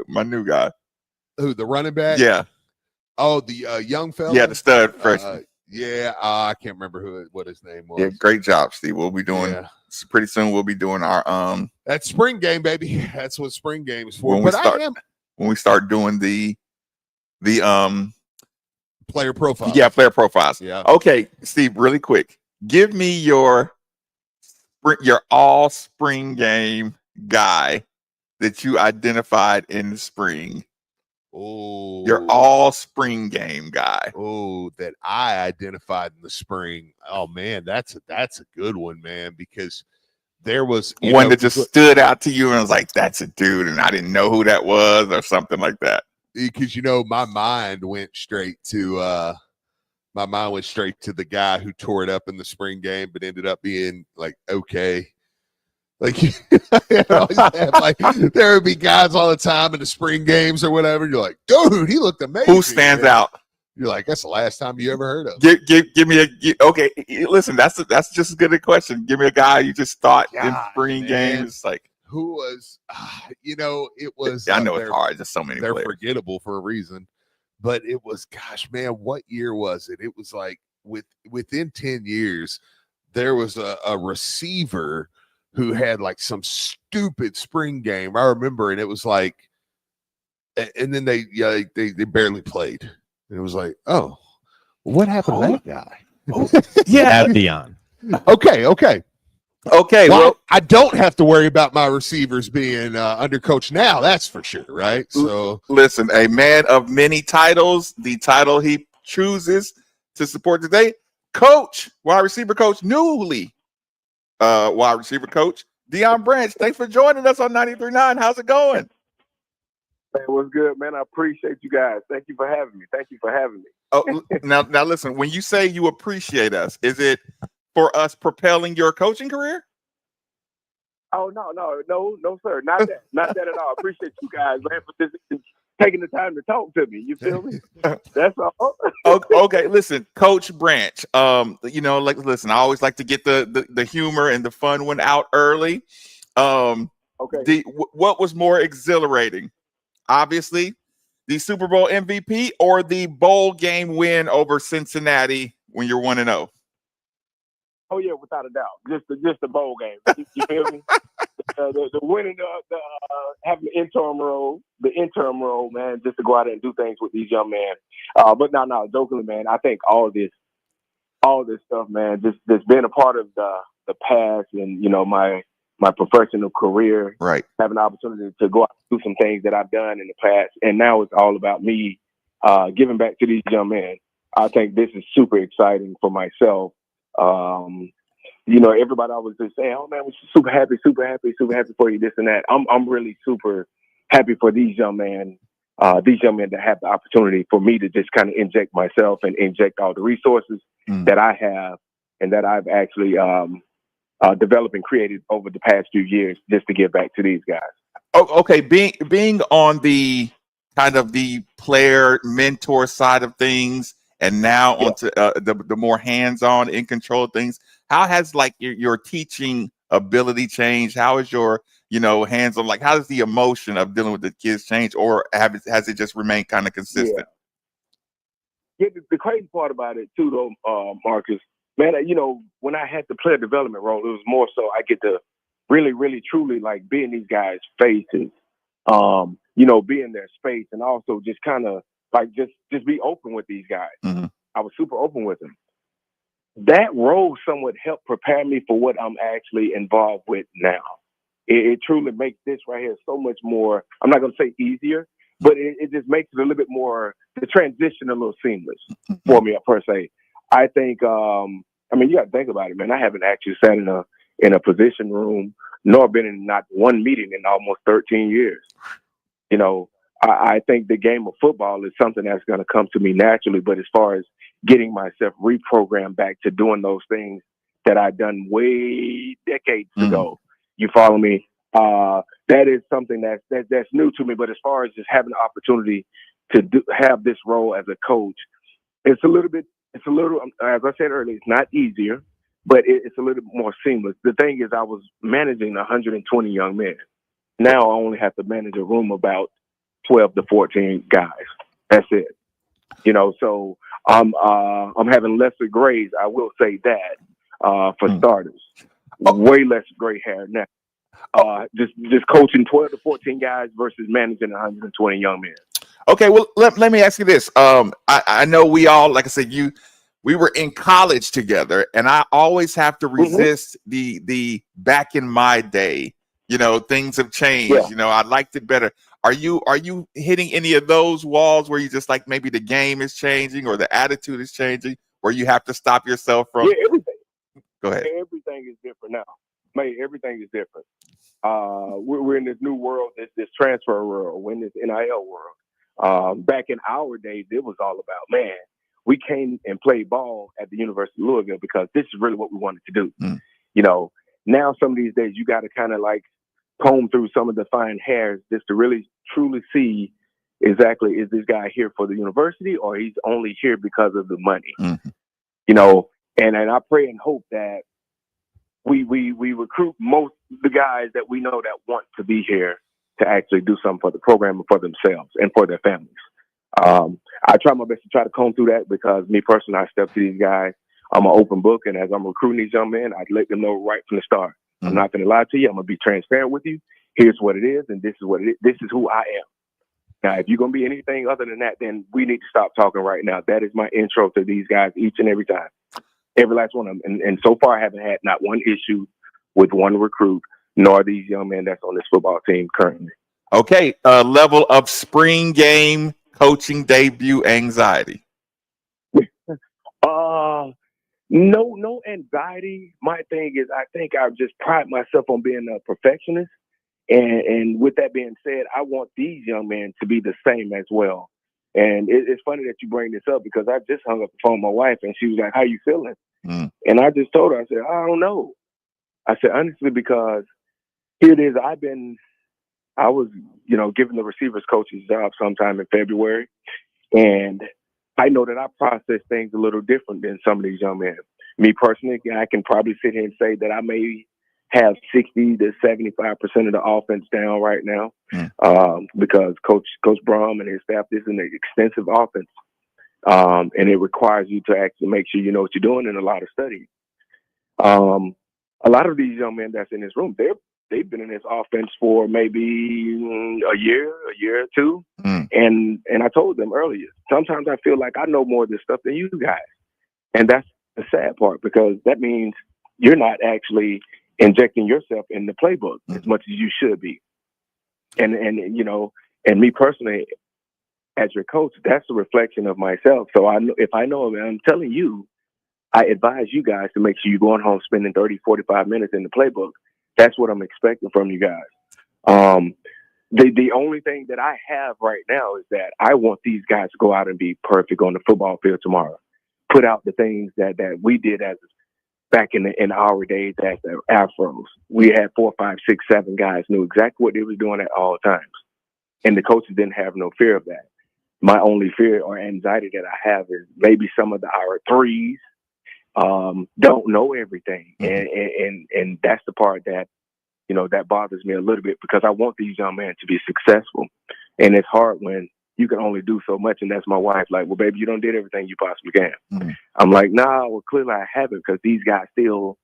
my new guy? Who, the running back? Yeah. Oh, the young fella. Yeah, the stud freshman. I can't remember what his name was. Yeah, great job, Steve. We'll be doing pretty soon. We'll be doing our That's spring game, baby. That's what spring game is for. when we start doing the player profiles. Yeah, player profiles. Yeah. Okay, Steve, really quick. Give me your all spring game guy that you identified in the spring. Oh, your all spring game guy. Oh, that I identified in the spring. Oh man, that's a good one, man, because there was one that just stood out to you and was like, that's a dude, and I didn't know who that was or something like that. Because my mind went straight to the guy who tore it up in the spring game, but ended up being like okay. Like, there would be guys all the time in the spring games or whatever. You're like, dude, he looked amazing. Who stands out? You're like, that's the last time you ever heard of. Give me okay. Listen, that's just as good a question. Give me a guy you just thought in spring games, like who was, it was. I know it's hard. Just so many. They're players. forgettable for a reason, but it was. Gosh, man, what year was it? It was like within 10 years, there was a receiver who had like some stupid spring game. I remember, and it was like, and then they barely played. And it was like, oh, what happened to that guy? Yeah, Dion. Okay. Well, I don't have to worry about my receivers being undercoached now. That's for sure, right? So listen, a man of many titles. The title he chooses to support today, coach, wide receiver coach, newly wide receiver coach, Dion Branch. Thanks for joining us on 93.9. How's it going? Man, what's good, man? I appreciate you guys. Thank you for having me. Oh, now listen, when you say you appreciate us, is it for us propelling your coaching career? Oh, no, sir. Not that at all. I appreciate you guys, man, for just taking the time to talk to me. You feel me? That's all. Okay, listen, Coach Branch. Listen, I always like to get the humor and the fun one out early. Okay. What was more exhilarating? Obviously, the Super Bowl MVP or the bowl game win over Cincinnati when you're 1-0? Oh yeah, without a doubt. Just the bowl game. You feel me? The winning, having the interim role, man, just to go out there and do things with these young men. But no, jokingly, man, I think all this stuff, man, just being a part of the past and my professional career, right? Having the opportunity to go out and do some things that I've done in the past, and now it's all about me giving back to these young men. I think this is super exciting for myself. Everybody always just say, "Oh man, we're super happy for you," this and that. I'm really super happy for these young men to have the opportunity for me to just kind of inject myself and inject all the resources that I have and that I've actually developed and created over the past few years, just to give back to these guys. Oh, okay. Being on the kind of the player mentor side of things, and now onto the more hands-on, in control of things. How has like your teaching ability changed? How is your hands-on? Like, how does the emotion of dealing with the kids change, or has it just remained kind of consistent? Yeah, the crazy part about it too, though, Marcus, man, when I had the player development role, it was more so I get to really, really, truly like be in these guys' faces, be in their space, and also just kind of like just be open with these guys. Mm-hmm. I was super open with them. That role somewhat helped prepare me for what I'm actually involved with now. It truly makes this right here so much more, I'm not going to say easier, but it just makes it a little bit more, the transition a little seamless for me per se. I think, I mean, you got to think about it, man. I haven't actually sat in a position room, nor been in not one meeting in almost 13 years. You know, I think the game of football is something that's going to come to me naturally. But as far as getting myself reprogrammed back to doing those things that I've done way decades ago, you follow me? That is something that's new to me. But as far as just having the opportunity to have this role as a coach, it's a little, as I said earlier, it's not easier, but it's a little bit more seamless. The thing is, I was managing 120 young men. Now I only have to manage a room about 12 to 14 guys. That's it. You know, so I'm having lesser grades. I will say that for starters, way less gray hair now. Just coaching 12 to 14 guys versus managing 120 young men. Okay, well, let me ask you this. I know we all, like I said, we were in college together, and I always have to resist the back in my day. You know, things have changed. Yeah. You know, I liked it better. Are you hitting any of those walls where you just like maybe the game is changing or the attitude is changing, where you have to stop yourself from? Yeah, everything. Go ahead. Everything is different now. Man, everything is different. We're in this new world, this transfer world, we're in this NIL world. Back in our days, it was all about, man, we came and played ball at the University of Louisville because this is really what we wanted to do. You know, now some of these days you got to kind of like comb through some of the fine hairs just to really truly see exactly, is this guy here for the university or he's only here because of the money? You know, and I pray and hope that we recruit most of the guys that we know that want to be here to actually do something for the program and for themselves and for their families. I try my best to try to comb through that because me personally, I step to these guys. I'm an open book, and as I'm recruiting these young men, I let them know right from the start. I'm not going to lie to you. I'm going to be transparent with you. Here's what it is, and this is what it is. This is who I am. Now, if you're going to be anything other than that, then we need to stop talking right now. That is my intro to these guys each and every time. Every last one of them. And so far, I haven't had not one issue with one recruit, nor these young men that's on this football team currently. Okay, level of spring game coaching debut anxiety. No anxiety. My thing is, I think I just pride myself on being a perfectionist. And with that being said, I want these young men to be the same as well. And it's funny that you bring this up because I just hung up the phone with my wife and she was like, "How you feeling?" And I just told her, I said, "I don't know." I said, honestly, because here it is. I was, given the receivers coach's job sometime in February. And I know that I process things a little different than some of these young men. Me personally, I can probably sit here and say that I may have 60 to 75% of the offense down right now because Coach Brum and his staff, this is an extensive offense. And it requires you to actually make sure you know what you're doing and a lot of studying. A lot of these young men that's in this room, they've been in this offense for maybe a year or two. And I told them earlier, sometimes I feel like I know more of this stuff than you guys. And that's the sad part because that means you're not actually injecting yourself in the playbook as much as you should be. And me personally, as your coach, that's a reflection of myself. So if I know, I'm telling you, I advise you guys to make sure you're going home spending 30, 45 minutes in the playbook. That's what I'm expecting from you guys. The only thing that I have right now is that I want these guys to go out and be perfect on the football field tomorrow. Put out the things that we did as back in our days as the Afros. We had 4, 5, 6, 7 guys knew exactly what they were doing at all times. And the coaches didn't have no fear of that. My only fear or anxiety that I have is maybe some of our threes don't know everything. And that's the part that, that bothers me a little bit because I want these young men to be successful. And it's hard when you can only do so much. And that's my wife. Like, well, baby, you done did everything you possibly can. I'm like, nah, well, clearly I haven't because these guys still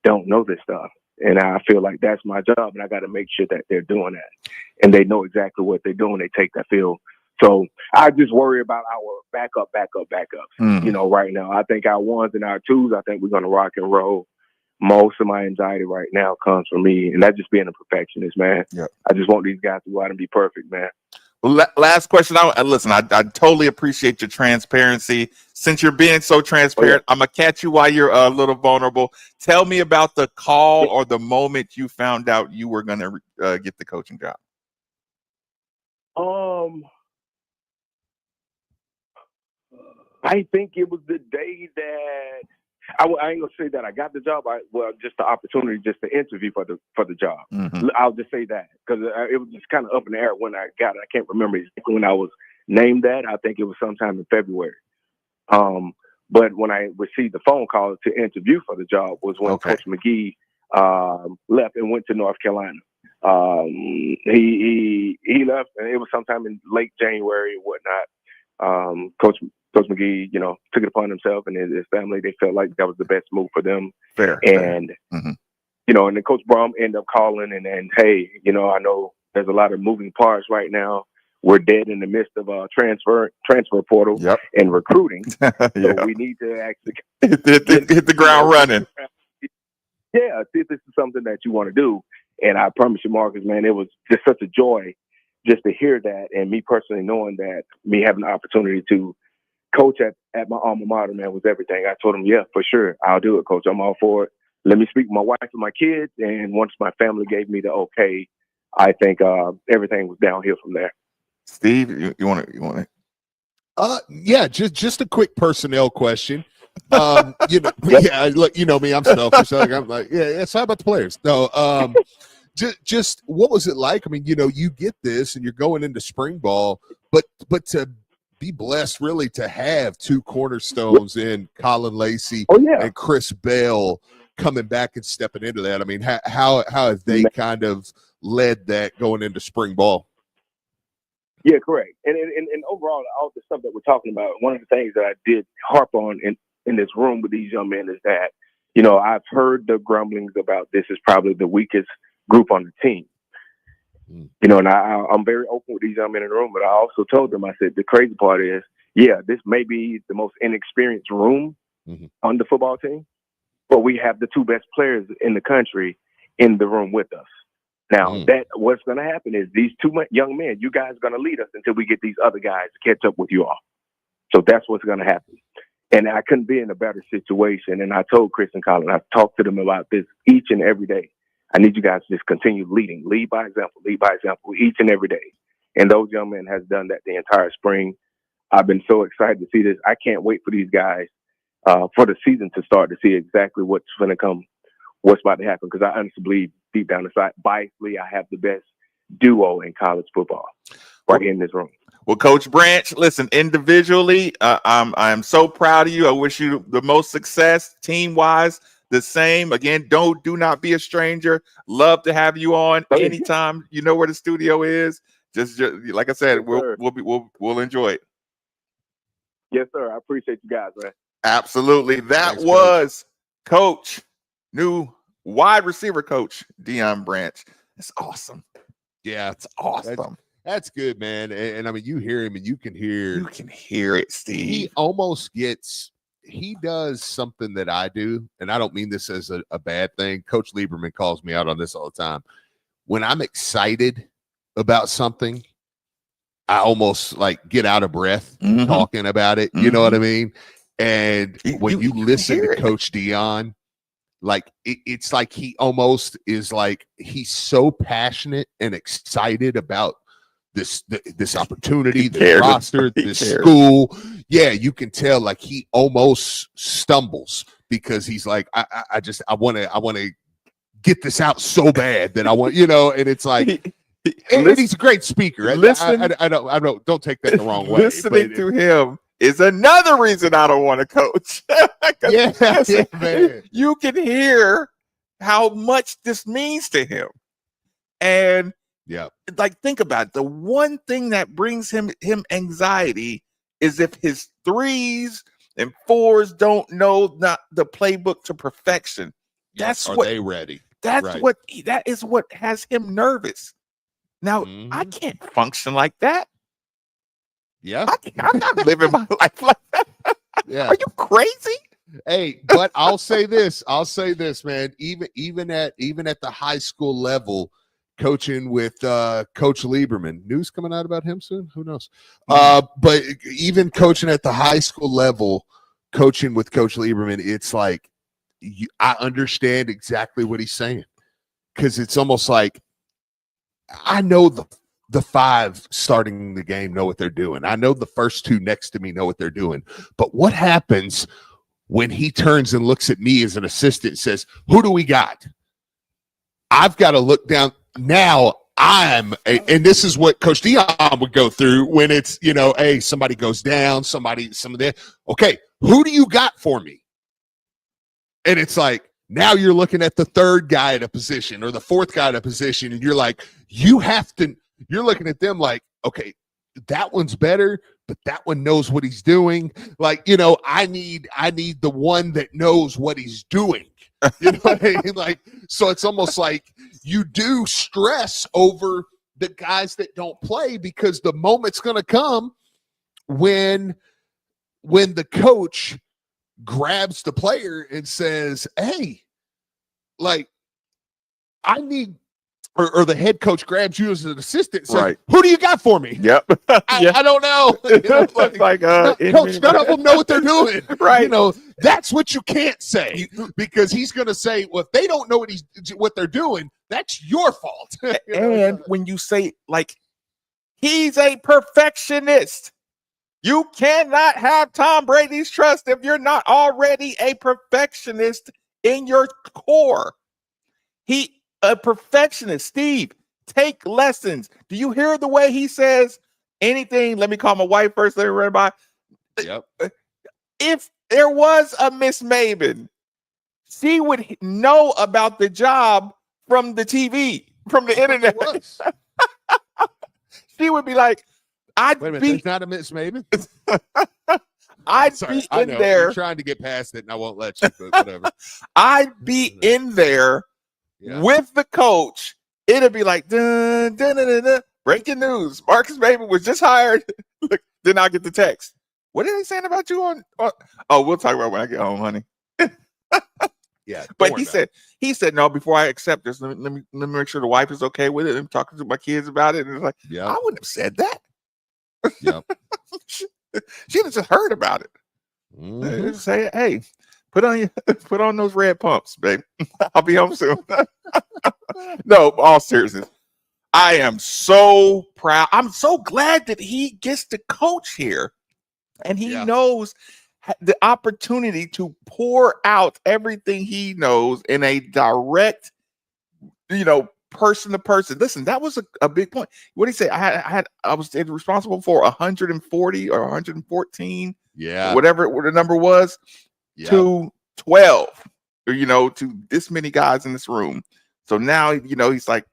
don't know this stuff. And I feel like that's my job. And I got to make sure that they're doing that. And they know exactly what they're doing. They take that field. So I just worry about our backups. Right now. I think our ones and our twos, I think we're going to rock and roll. Most of my anxiety right now comes from me. And that's just being a perfectionist, man. I just want these guys to go out and be perfect, man. Last question. Listen, I totally appreciate your transparency. Since you're being so transparent, I'm going to catch you while you're a little vulnerable. Tell me about the call or the moment you found out you were going to get the coaching job. I think it was the day that I ain't gonna say that I got the job. Just the opportunity just to interview for the job. Mm-hmm. I'll just say that because it was just kind of up in the air when I got it. I can't remember exactly when I was named that. I think it was sometime in February. But when I received the phone call to interview for the job was when Coach McGee left and went to North Carolina. He left, and it was sometime in late January and whatnot. Coach McGee, took it upon himself and his family. They felt like that was the best move for them. Fair. And, Mm-hmm. And then Coach Brom ended up calling and hey, I know there's a lot of moving parts right now. We're dead in the midst of transfer portal and recruiting. So we need to actually hit the ground running. Yeah, see if this is something that you want to do. And I promise you, Marcus, man, it was just such a joy just to hear that, and me personally knowing that, me having the opportunity to coach at my alma mater, man, was everything. I told him, yeah, for sure, I'll do it, Coach. I'm all for it. Let me speak with my wife and my kids, and once my family gave me the okay, I think everything was downhill from there. Steve, you want to? Yeah, just a quick personnel question. Yeah, look, you know me, I'm selfish. I'm like, yeah, it's all about the players. No, just what was it like? I mean, you get this and you're going into spring ball, but to be blessed really to have two cornerstones in Colin Lacey and Chris Bell coming back and stepping into that. I mean, how have they kind of led that going into spring ball? Yeah, correct. And overall, all the stuff that we're talking about, one of the things that I did harp on in this room with these young men is that, I've heard the grumblings about this is probably the weakest group on the team. And I'm very open with these young men in the room, but I also told them, I said, the crazy part is, yeah, this may be the most inexperienced room on the football team, but we have the two best players in the country in the room with us. Now, what's going to happen is these two young men, you guys are going to lead us until we get these other guys to catch up with you all. So that's what's going to happen. And I couldn't be in a better situation. And I told Chris and Colin, I've talked to them about this each and every day. I need you guys to just continue leading, lead by example each and every day. And those young men has done that the entire spring. I've been so excited to see this. I can't wait for these guys for the season to start to see exactly what's going to come, what's about to happen. Because I honestly believe deep down inside, biasly, I have the best duo in college football right here in this room. Well, Coach Branch, listen, individually, I'm so proud of you. I wish you the most success. Team-wise, the same. Again, do not be a stranger. Love to have you on anytime. You know where the studio is. Just like I said, we'll enjoy it. Yes, sir. I appreciate you guys, man. Absolutely. That was Coach, new wide receiver coach, Dion Branch. It's awesome. Yeah, it's awesome. That's good, man. And I mean, you hear him and you can hear it, Steve. He does something that I do, and I don't mean this as a bad thing. Coach Lieberman calls me out on this all the time. When I'm excited about something, I almost like get out of breath talking about it. You know what I mean? And when you listen to Coach Dion, like it's like he almost is like he's so passionate and excited about this opportunity, this roster, this school. Yeah, you can tell like he almost stumbles because he's like, I want to get this out so bad that I want, and it's like, and he's a great speaker. Don't take that the wrong way. Listening to him is another reason I don't want to coach. Man. You can hear how much this means to him. And like, think about it. The one thing that brings him anxiety is if his 3s and 4s don't know the playbook to perfection. Are they ready? That is what has him nervous. Now, I can't function like that. Yeah. I'm not living my life like that. Yeah. Are you crazy? Hey, but I'll say this, man. Even at the high school level, coaching with Coach Lieberman. News coming out about him soon? Who knows? But even coaching at the high school level, coaching with Coach Lieberman, it's like I understand exactly what he's saying, because it's almost like I know the five starting the game know what they're doing. I know the first two next to me know what they're doing. But what happens when he turns and looks at me as an assistant and says, who do we got? I've got to look down. Now and this is what Coach Dion would go through when it's, hey, somebody goes down, some of that. Okay, who do you got for me? And it's like, now you're looking at the third guy at a position or the fourth guy at a position, and you're like, you're looking at them like, okay, that one's better, but that one knows what he's doing. Like, I need the one that knows what he's doing. You know what I mean? Like, so it's almost like you do stress over the guys that don't play, because the moment's going to come when the coach grabs the player and says, hey, like, I need, or the head coach grabs you as an assistant and says, right, who do you got for me? Yep. I don't know. Coach, none of them know what they're doing. Right. That's what you can't say, because he's going to say, well, if they don't know what they're doing, that's your fault. And when you say, like, he's a perfectionist, you cannot have Tom Brady's trust if you're not already a perfectionist in your core. A perfectionist. Steve, take lessons. Do you hear the way he says anything? Let me call my wife first. Let me run by. Yep. If there was a Miss Maven, she would know about the job from the TV, from the internet. She would be like, wait a minute, there's not a Miss Maven? I'd be in there. You're trying to get past it, and I won't let you, but whatever. I'd be in there with the coach. It'd be like, dun, dun, dun, dun, dun. Breaking news. Marcus Maven was just hired. Then I'll get the text. What are they saying about you on? Oh, we'll talk about it when I get home, honey. Yeah. But he said, no, before I accept this, let me make sure the wife is okay with it. I'm talking to my kids about it. And it's like, I wouldn't have said that. Yep. She just heard about it. Mm-hmm. Just say, hey, put on those red pumps, babe. I'll be home soon. No, all seriousness. I am so proud. I'm so glad that he gets to coach here, and he knows the opportunity to pour out everything he knows in a direct, person to person. Listen, that was a big point. What did he say? I was responsible for 140 or 114, whatever the number was, to 12, to this many guys in this room. So now, he's like,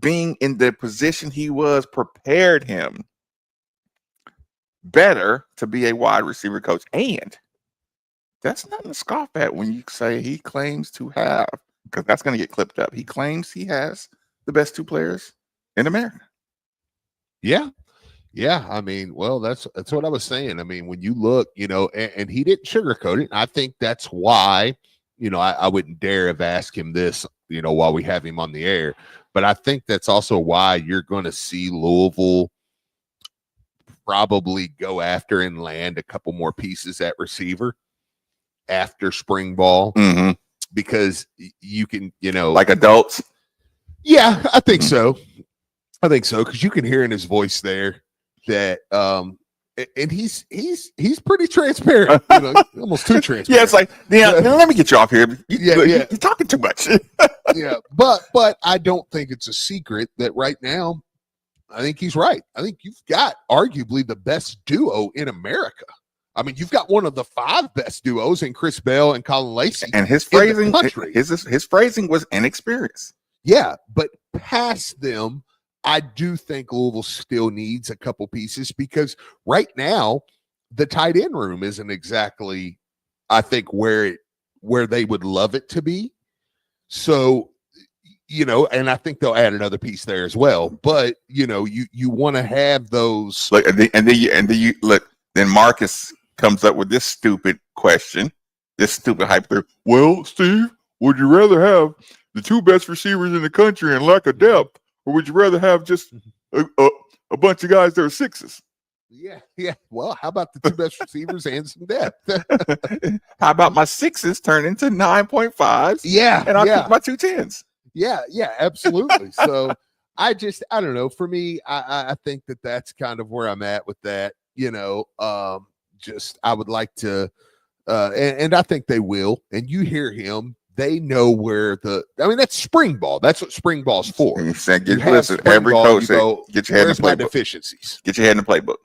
being in the position he was prepared him better to be a wide receiver coach. And that's nothing to scoff at when you say he claims to have, because that's going to get clipped up. He claims he has the best two players in America. Yeah. Yeah. I mean, well, that's what I was saying. I mean, when you look, and he didn't sugarcoat it. I think that's why, I wouldn't dare have asked him this, while we have him on the air. But I think that's also why you're going to see Louisville probably go after and land a couple more pieces at receiver after spring ball, because you can, like adults. Yeah, I think so. Because you can hear in his voice there that, and he's pretty transparent, almost too transparent. Yeah, it's like, let me get you off here. You're talking too much. Yeah, but I don't think it's a secret that right now, I think he's right. I think you've got arguably the best duo in America. I mean, you've got one of the 5 best duos in Chris Bell and Colin Lacey. And his phrasing, his phrasing was inexperienced. Yeah, but past them, I do think Louisville still needs a couple pieces, because right now the tight end room isn't exactly, I think, where they would love it to be. So, and I think they'll add another piece there as well. But you want to have those. Look, and then you look. Then Marcus comes up with this stupid question, this stupid hype. Well, Steve, would you rather have the two best receivers in the country and lack of depth, or would you rather have just a bunch of guys that are sixes? Yeah. Well, how about the two best receivers and some depth? How about my sixes turn into 9.5s? Yeah, and I'll keep my 2 10s. Yeah, absolutely. So I don't know. For me, I think that's kind of where I'm at with that. I would like to, and I think they will. And you hear him. They know where that's spring ball. That's what spring ball's for. Listen, every coach say, get your head in the playbook. Deficiencies. Get your head in the playbook.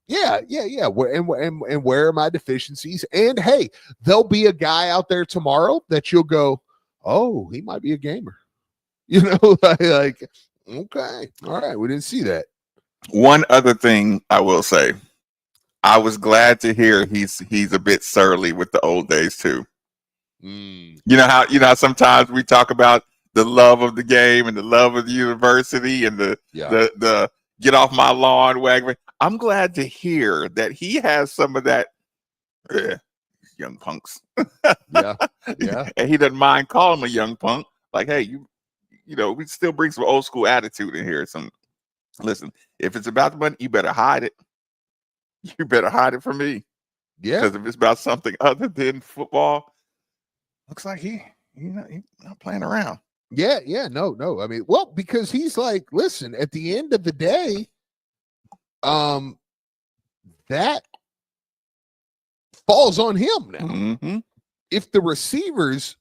Yeah. And where are my deficiencies? And hey, there'll be a guy out there tomorrow that you'll go, oh, he might be a gamer. Like, okay, all right, we didn't see that. One other thing I will say, I was glad to hear he's a bit surly with the old days too. You know how sometimes we talk about the love of the game and the love of the university and the get off my lawn wagon. I'm glad to hear that he has some of that young punks. Yeah. And he doesn't mind calling him a young punk. Like, hey, we still bring some old school attitude in here. Listen, if it's about the money, you better hide it. You better hide it from me. Yeah. Because if it's about something other than football, looks like he's not playing around. Yeah. No. I mean, well, because he's like, listen, at the end of the day, that falls on him now. Mm-hmm. If the receivers,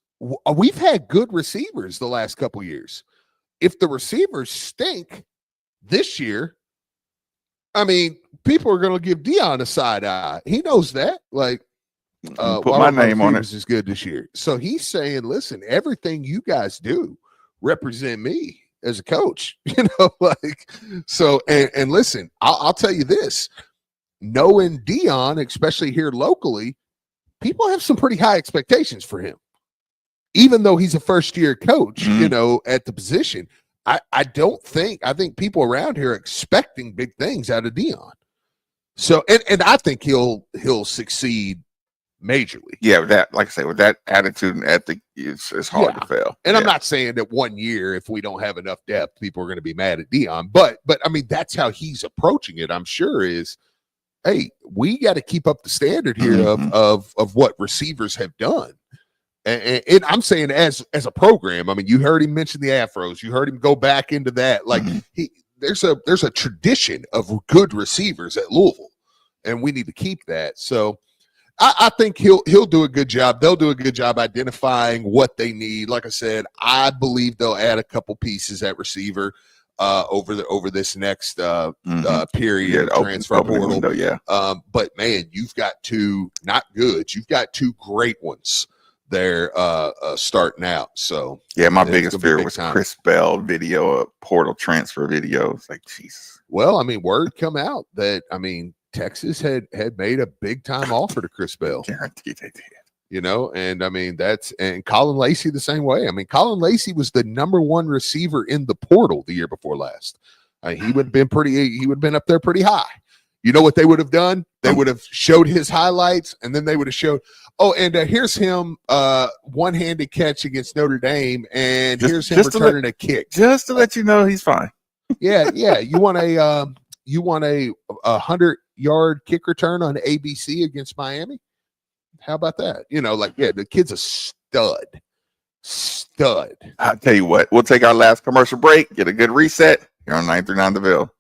we've had good receivers the last couple years. If the receivers stink this year, I mean, people are going to give Dion a side eye. He knows that. Like, put my name on it. Is good this year. So he's saying, listen, everything you guys do represent me as a coach, so, and listen, I'll tell you this, knowing Dion, especially here locally, people have some pretty high expectations for him, even though he's a first-year coach, at the position. I think people around here are expecting big things out of Dion. So, and I think he'll succeed majorly. Yeah, with that, like I say, with that attitude and ethic, it's hard to fail. And I'm not saying that 1 year, if we don't have enough depth, people are going to be mad at Dion. But I mean, that's how he's approaching it. I'm sure is, hey, we got to keep up the standard here of what receivers have done. And I'm saying as a program, I mean, you heard him mention the Afros. You heard him go back into that. Like there's a tradition of good receivers at Louisville, and we need to keep that. So I think he'll do a good job. They'll do a good job identifying what they need. Like I said, I believe they'll add a couple pieces at receiver over this next period transfer portal. Window, but man, you've got two not goods. You've got two great ones there starting out. So my biggest fear was Chris Bell video, portal transfer video. It's like, Jesus. Well, I mean, word come out that Texas had made a big time offer to Chris Bell. Guaranteed they did. And I mean, and Colin Lacey the same way. I mean, Colin Lacey was the #1 receiver in the portal the year before last. He would have been up there pretty high. You know what they would have done? They would have showed his highlights, and then they would have showed, here's him one-handed catch against Notre Dame, and here's him returning a kick. Just to let you know he's fine. Yeah. You want a 100-yard kick return on ABC against Miami? How about that? The kid's a stud. I'll tell you what, we'll take our last commercial break, get a good reset here on 939 The Ville.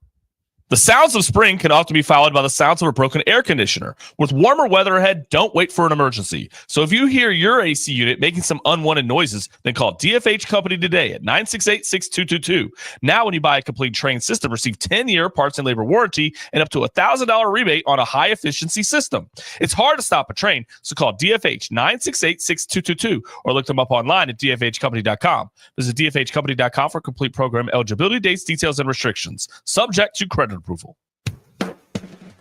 The sounds of spring can often be followed by the sounds of a broken air conditioner. With warmer weather ahead, don't wait for an emergency. So if you hear your AC unit making some unwanted noises, then call DFH Company today at 968-6222. Now, when you buy a complete Train system, receive 10-year parts and labor warranty and up to $1,000 rebate on a high-efficiency system. It's hard to stop a train, so call DFH 968-6222 or look them up online at dfhcompany.com. Visit dfhcompany.com for complete program eligibility, dates, details, and restrictions. Subject to credit approval.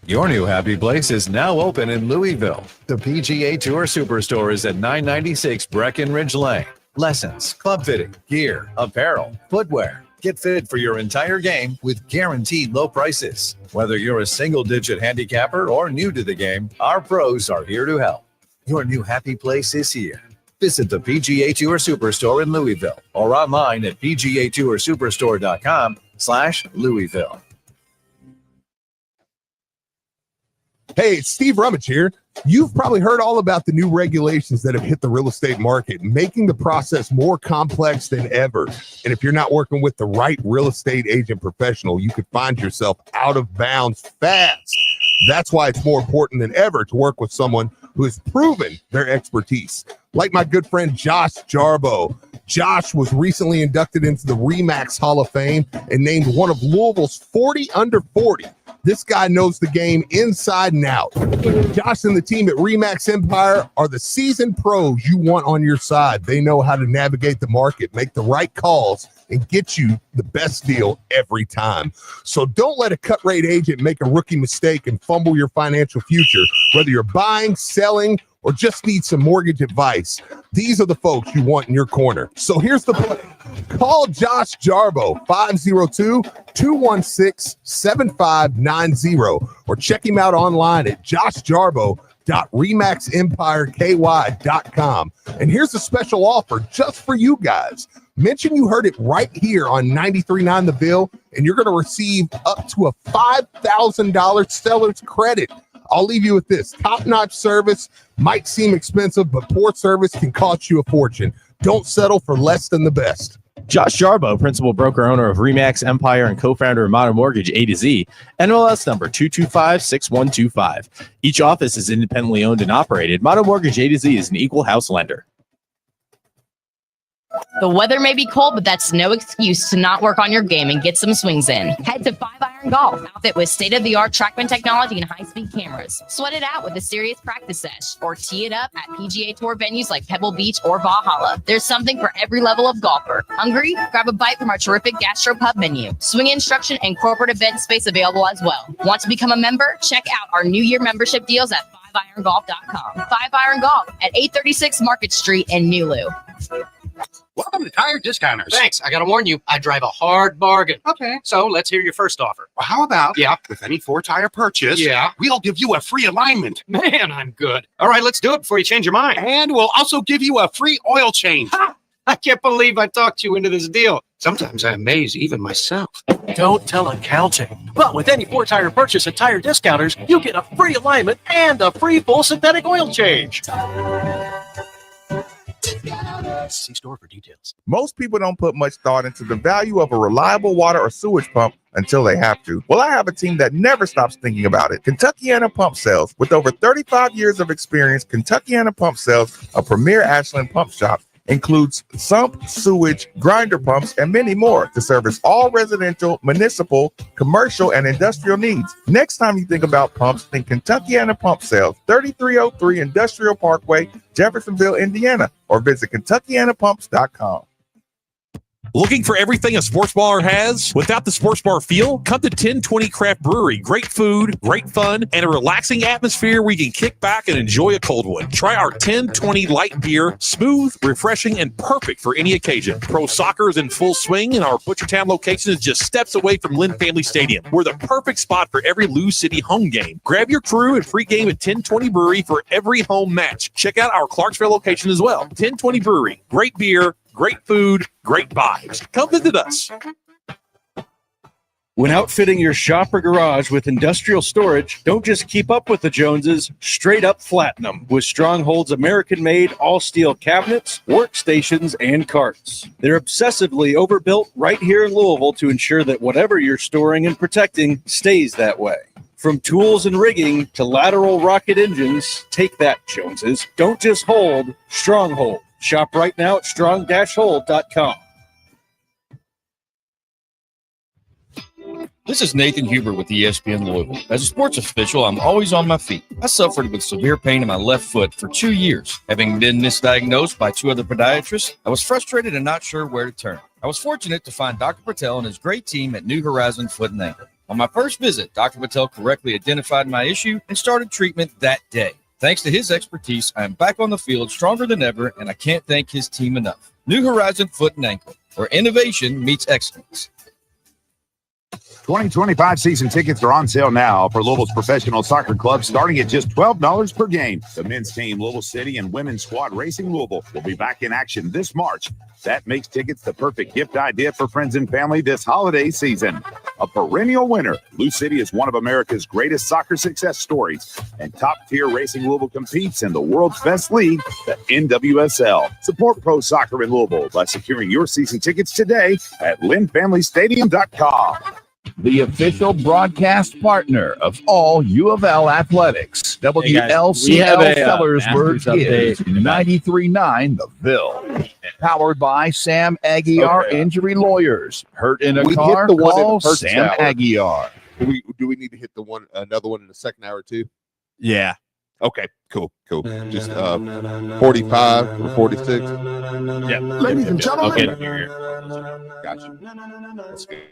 Your new happy place is now open in Louisville. The PGA Tour Superstore is at 996 Breckenridge Lane. Lessons, club fitting, gear, apparel, footwear. Get fit for your entire game with guaranteed low prices. Whether you're a single-digit handicapper or new to the game, our pros are here to help. Your new happy place is here. Visit the PGA Tour Superstore in Louisville or online at pgatoursuperstore.com/Louisville. Hey, it's Steve Rummage here. You've probably heard all about the new regulations that have hit the real estate market, making the process more complex than ever. And if you're not working with the right real estate agent professional, you could find yourself out of bounds fast. That's why it's more important than ever to work with someone who has proven their expertise. Like my good friend Josh Jarbo. Josh was recently inducted into the RE/MAX Hall of Fame and named one of Louisville's 40 under 40. This guy knows the game inside and out. Josh and the team at RE/MAX Empire are the seasoned pros you want on your side. They know how to navigate the market, make the right calls, and get you the best deal every time. So don't let a cut rate agent make a rookie mistake and fumble your financial future. Whether you're buying, selling, or just need some mortgage advice, these are the folks you want in your corner. So here's the play. Call Josh Jarbo, 502-216-7590, or check him out online at joshjarbo.remaxempireky.com. And here's a special offer just for you guys. Mention you heard it right here on 93.9 The Ville, and you're going to receive up to a $5,000 seller's credit. I'll leave you with this. Top-notch service might seem expensive, but poor service can cost you a fortune. Don't settle for less than the best. Josh Jarbo, principal broker owner of RE/MAX Empire and co-founder of Modern Mortgage A to Z, NMLS number 2256125. Each office is independently owned and operated. Modern Mortgage A to Z is an equal house lender. The weather may be cold, but that's no excuse to not work on your game and get some swings in. Head to 5 Iron Golf, outfit with state-of-the-art TrackMan technology and high-speed cameras. Sweat it out with a serious practice sesh, or tee it up at PGA Tour venues like Pebble Beach or Valhalla. There's something for every level of golfer. Hungry? Grab a bite from our terrific Gastro Pub menu. Swing instruction and corporate event space available as well. Want to become a member? Check out our New Year membership deals at 5irongolf.com. 5 Iron Golf at 836 Market Street in Nulu. Welcome to Tire Discounters. Thanks. I gotta warn you, I drive a hard bargain. Okay. So let's hear your first offer. Well, how about with any 4-tire purchase, we'll give you a free alignment. Man, I'm good. All right, let's do it before you change your mind. And we'll also give you a free oil change. Ha! I can't believe I talked you into this deal. Sometimes I amaze even myself. Don't tell accounting. But with any 4-tire purchase at Tire Discounters, you get a free alignment and a free full synthetic oil change. See store for details. Most people don't put much thought into the value of a reliable water or sewage pump until they have to. Well, I have a team that never stops thinking about it. Kentuckiana Pump Sales. With over 35 years of experience, Kentuckiana Pump Sales, a premier Ashland pump shop, includes sump, sewage, grinder pumps, and many more to service all residential, municipal, commercial, and industrial needs. Next time you think about pumps, think Kentuckiana Pump Sales, 3303 Industrial Parkway, Jeffersonville, Indiana, or visit KentuckianaPumps.com. Looking for everything a sports bar has without the sports bar feel? Come to 1020 Craft Brewery. Great food, great fun, and a relaxing atmosphere where you can kick back and enjoy a cold one. Try our 1020 light beer, smooth, refreshing, and perfect for any occasion. Pro soccer is in full swing, and our Butchertown location is just steps away from Lynn Family Stadium. We're the perfect spot for every Lou City home game. Grab your crew and pregame at 1020 Brewery for every home match. Check out our Clarksville location as well. 1020 Brewery. Great beer, great food, great vibes. Come visit us. When outfitting your shop or garage with industrial storage, don't just keep up with the Joneses, straight up flatten them with Stronghold's American-made all-steel cabinets, workstations, and carts. They're obsessively overbuilt right here in Louisville to ensure that whatever you're storing and protecting stays that way. From tools and rigging to lateral rocket engines, take that, Joneses. Don't just hold, Stronghold. Shop right now at strong-hold.com. This is Nathan Huber with ESPN Louisville. As a sports official, I'm always on my feet. I suffered with severe pain in my left foot for 2 years. Having been misdiagnosed by 2 other podiatrists, I was frustrated and not sure where to turn. I was fortunate to find Dr. Patel and his great team at New Horizon Foot and Ankle. On my first visit, Dr. Patel correctly identified my issue and started treatment that day. Thanks to his expertise, I am back on the field stronger than ever, and I can't thank his team enough. New Horizon Foot and Ankle, where innovation meets excellence. 2025 season tickets are on sale now for Louisville's professional soccer club, starting at just $12 per game. The men's team, Louisville City, and women's squad Racing Louisville will be back in action this March. That makes tickets the perfect gift idea for friends and family this holiday season. A perennial winner, Lou City is one of America's greatest soccer success stories, and top-tier Racing Louisville competes in the world's best league, the NWSL. Support pro soccer in Louisville by securing your season tickets today at LynnFamilyStadium.com. The official broadcast partner of all U of L athletics. WLCL Sellersburg is 93.9 The Ville. Powered by Sam Aguiar Injury Lawyers. Hurt in a car? Call Sam Aguiar. Do we need to hit another one in the second hour too? Yeah. Okay, cool. Just 45 or 46. Yeah. Ladies and gentlemen. Okay. Gotcha. That's good.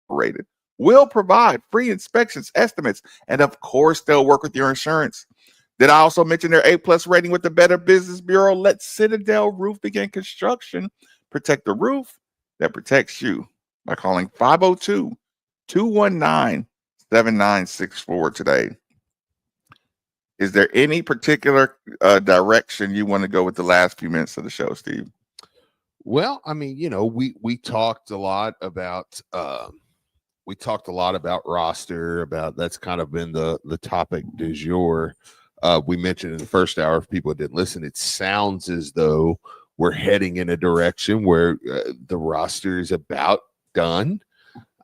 Rated will provide free inspections, estimates, and of course they'll work with your insurance. Did I also mention their A+ rating with the Better Business Bureau? Let Citadel Roof begin construction. Protect the roof that protects you by calling 502-219-7964 today. Is there any particular direction you want to go with the last few minutes of the show, Steve? Well, I mean, we talked a lot about roster, about that's kind of been the topic du jour. We mentioned in the first hour, if people didn't listen, it sounds as though we're heading in a direction where the roster is about done.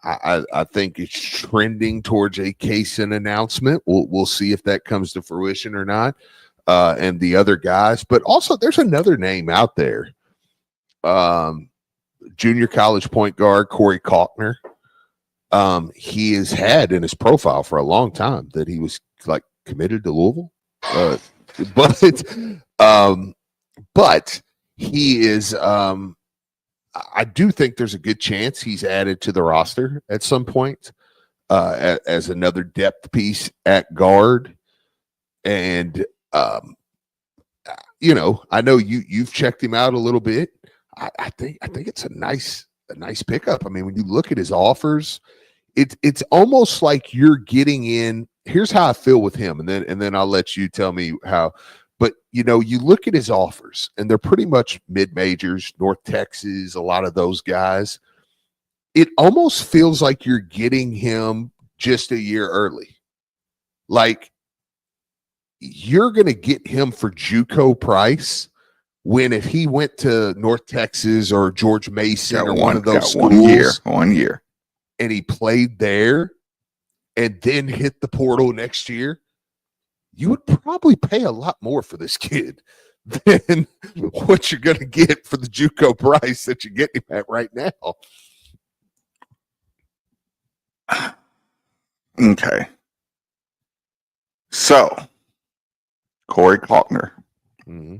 I think it's trending towards a Kaysen announcement. We'll see if that comes to fruition or not, and the other guys. But also, there's another name out there. Junior college point guard Corey Kalkner. He has had in his profile for a long time that he was like committed to Louisville, but he is. I do think there's a good chance he's added to the roster at some point as another depth piece at guard, and I know you've checked him out a little bit. I think it's a nice pickup. I mean, when you look at his offers, it's almost like you're getting in. Here's how I feel with him, and then I'll let you tell me how. But you look at his offers, and they're pretty much mid-majors, North Texas, a lot of those guys. It almost feels like you're getting him just a year early. Like you're going to get him for JUCO price. When if he went to North Texas or George Mason or one of those schools, 1 year, and he played there and then hit the portal next year, you would probably pay a lot more for this kid than what you're going to get for the JUCO price that you're getting him at right now. Okay. So, Corey Kalkner. Mm-hmm.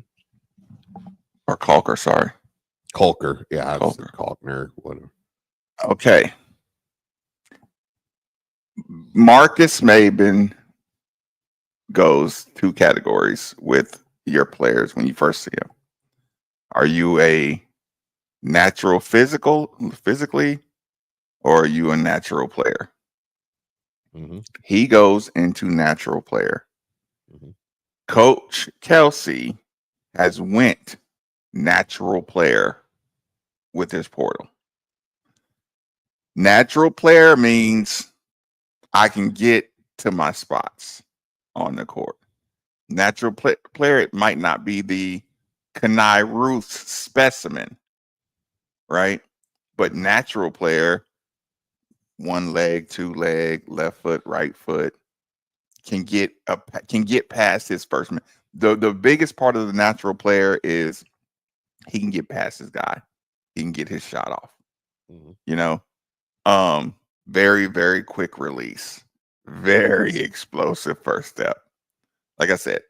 Or Kalker, sorry. Kalker. Yeah, Kalkner, whatever. Okay. Marcus Maben goes two categories with your players when you first see them. Are you a natural physically, or are you a natural player? Mm-hmm. He goes into natural player. Mm-hmm. Coach Kelsey has went natural player with his portal. Natural player means I can get to my spots on the court. Natural player, it might not be the Kenai Ruth's specimen, right? But natural player, one leg, two leg, left foot, right foot, can get past his first man. The biggest part of the natural player is he can get past his guy. He can get his shot off. You know, very, very quick release, very explosive first step. Like I said,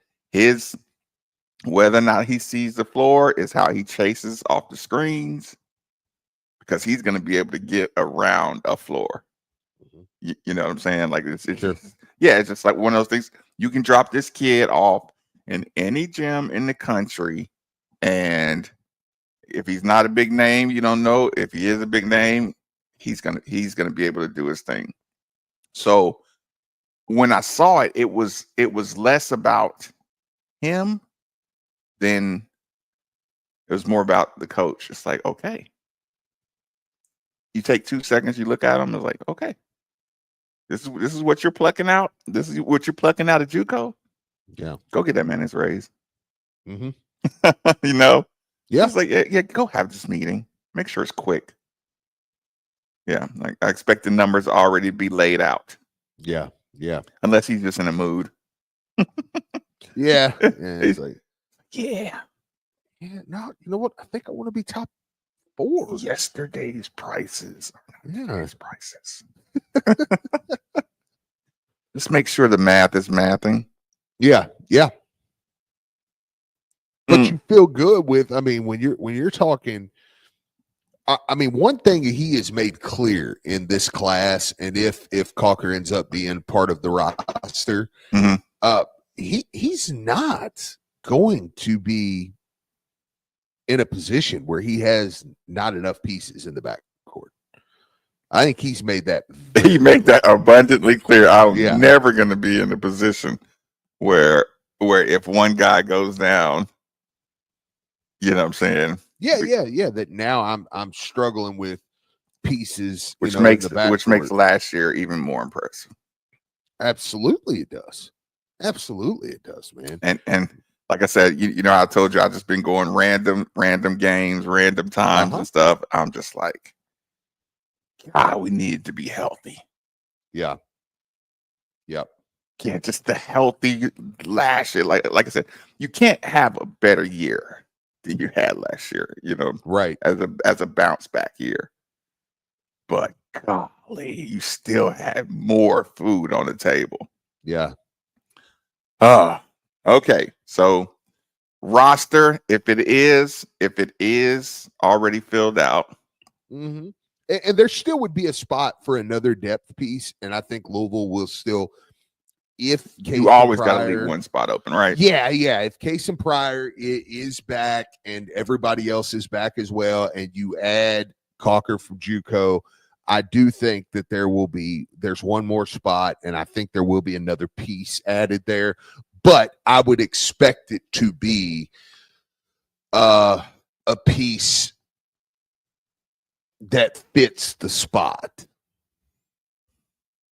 whether or not he sees the floor is how he chases off the screens, because he's going to be able to get around a floor. You know what I'm saying? Like it's just like one of those things. You can drop this kid off in any gym in the country, and if he's not a big name, you don't know. If he is a big name, he's gonna be able to do his thing. So when I saw it, it was less about him than it was more about the coach. It's like, okay, you take 2 seconds, you look at him, it's like, okay, this is what you're plucking out. This is what you're plucking out of JUCO. Yeah, go get that man his raise. Mm-hmm. You know, yeah, it's like, yeah, go have this meeting. Make sure it's quick. Yeah, like I expect the numbers already be laid out. Yeah, yeah. Unless he's just in a mood. Yeah, it's like, yeah. No, you know what? I think I want to be top 4. Yesterday's prices. Yeah, prices. Just make sure the math is mathing. Yeah, yeah. But you feel good with. I mean, when you're talking. I mean, one thing he has made clear in this class, and if Cocker ends up being part of the roster, he's not going to be in a position where he has not enough pieces in the backcourt. I think he's made that. He made that abundantly clear. I'm never going to be in a position where if one guy goes down, you know what I'm saying? Yeah. That now I'm struggling with pieces, which makes last year even more impressive. Absolutely, it does. Absolutely, it does, man. And like I said, you know, I told you I've just been going random games, random times and stuff. I'm just like, God, we need to be healthy. Yeah. Yep. Yeah, just the healthy last year. Like I said, you can't have a better year than you had last year, you know, right? As a bounce back year. But golly, you still have more food on the table. Yeah. Okay. So roster, if it is already filled out. Mm-hmm. And there still would be a spot for another depth piece, and I think Louisville will still. If you always got to leave one spot open, right? Yeah. If Case and Pryor is back and everybody else is back as well, and you add Cocker from JUCO, I do think that there's one more spot, and I think there will be another piece added there. But I would expect it to be a piece that fits the spot.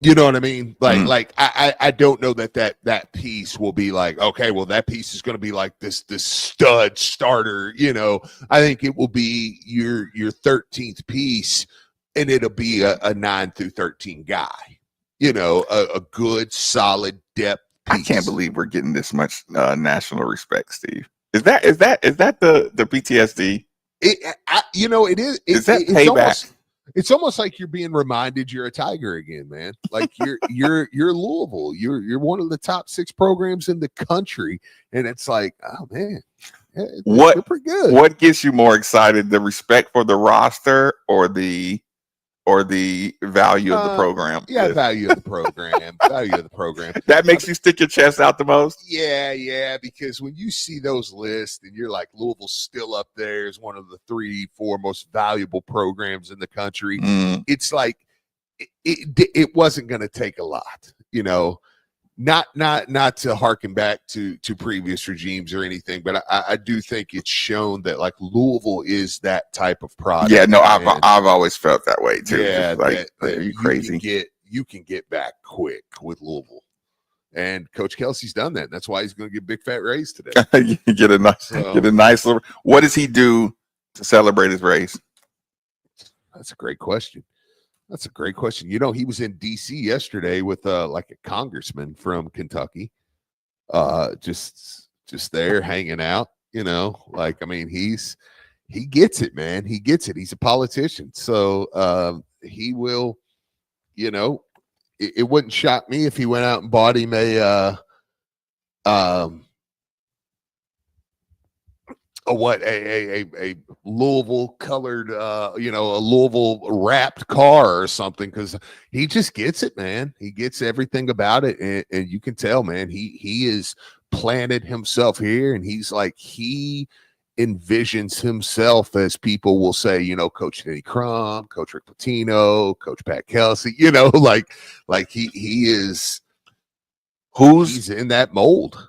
You know what I mean? Like I don't know that piece will be like, okay, well, that piece is going to be like this stud starter. You know, I think it will be your 13th piece, and it'll be a 9 through 13 guy. You know, a good solid depth piece. I can't believe we're getting this much national respect, Steve. Is that the PTSD? It is. Is that payback? It's almost like you're being reminded you're a Tiger again, man. Like you're Louisville. You're one of the top 6 programs in the country, and it's like, oh man, they're pretty good. What gets you more excited? The respect for the roster, or the value of the program? Yeah, value of the program. Value of the program. That makes you stick your chest out the most? Yeah, because when you see those lists and you're like, Louisville's still up there as one of the 3-4 most valuable programs in the country, it's like it wasn't going to take a lot, you know. Not to harken back to previous regimes or anything, but I do think it's shown that like Louisville is that type of product. Yeah, no, I've always felt that way too. Yeah, like, are you crazy? You can get back quick with Louisville. And Coach Kelsey's done that. That's why he's going to get a big fat raise today. get a nice little. What does he do to celebrate his raise? That's a great question. You know, he was in DC yesterday with like a congressman from Kentucky. Just there hanging out, you know. Like, I mean, he gets it, man. He gets it. He's a politician. So he will, you know, it wouldn't shock me if he went out and bought him a Louisville colored, you know, a Louisville wrapped car or something, because he just gets it, man. He gets everything about it, and you can tell, man. He is planted himself here, and he's like, he envisions himself as, people will say, you know, Coach Denny Crum, Coach Rick Pitino, Coach Pat Kelsey, you know, like he is. He's in that mold.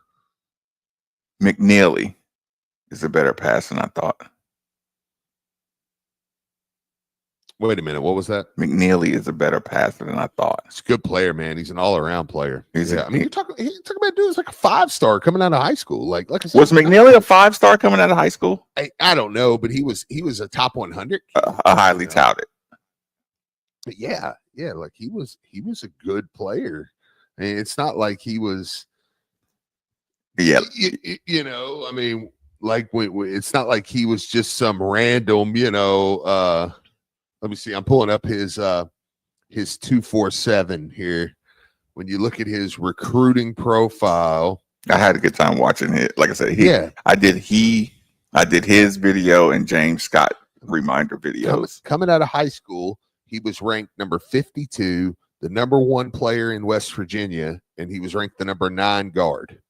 McNeely is a better passer than I thought. Wait a minute, what was that? McNeely is a better passer than I thought. He's a good player, man. He's an all-around player. I mean, you're talking about dudes like a 5-star coming out of high school. Like I said, was McNeely a 5-star coming out of high school? I don't know, but he was a top 100, a highly touted. But yeah, like he was a good player. I mean, it's not like he was. Yeah, you know, I mean, like it's not like he was just some random, you know. Let me see. I'm pulling up his 247 here. When you look at his recruiting profile, I had a good time watching it. Like I said, I did his video and James Scott reminder videos. Coming out of high school, he was ranked number 52, the number 1 player in West Virginia, and he was ranked the number 9 guard.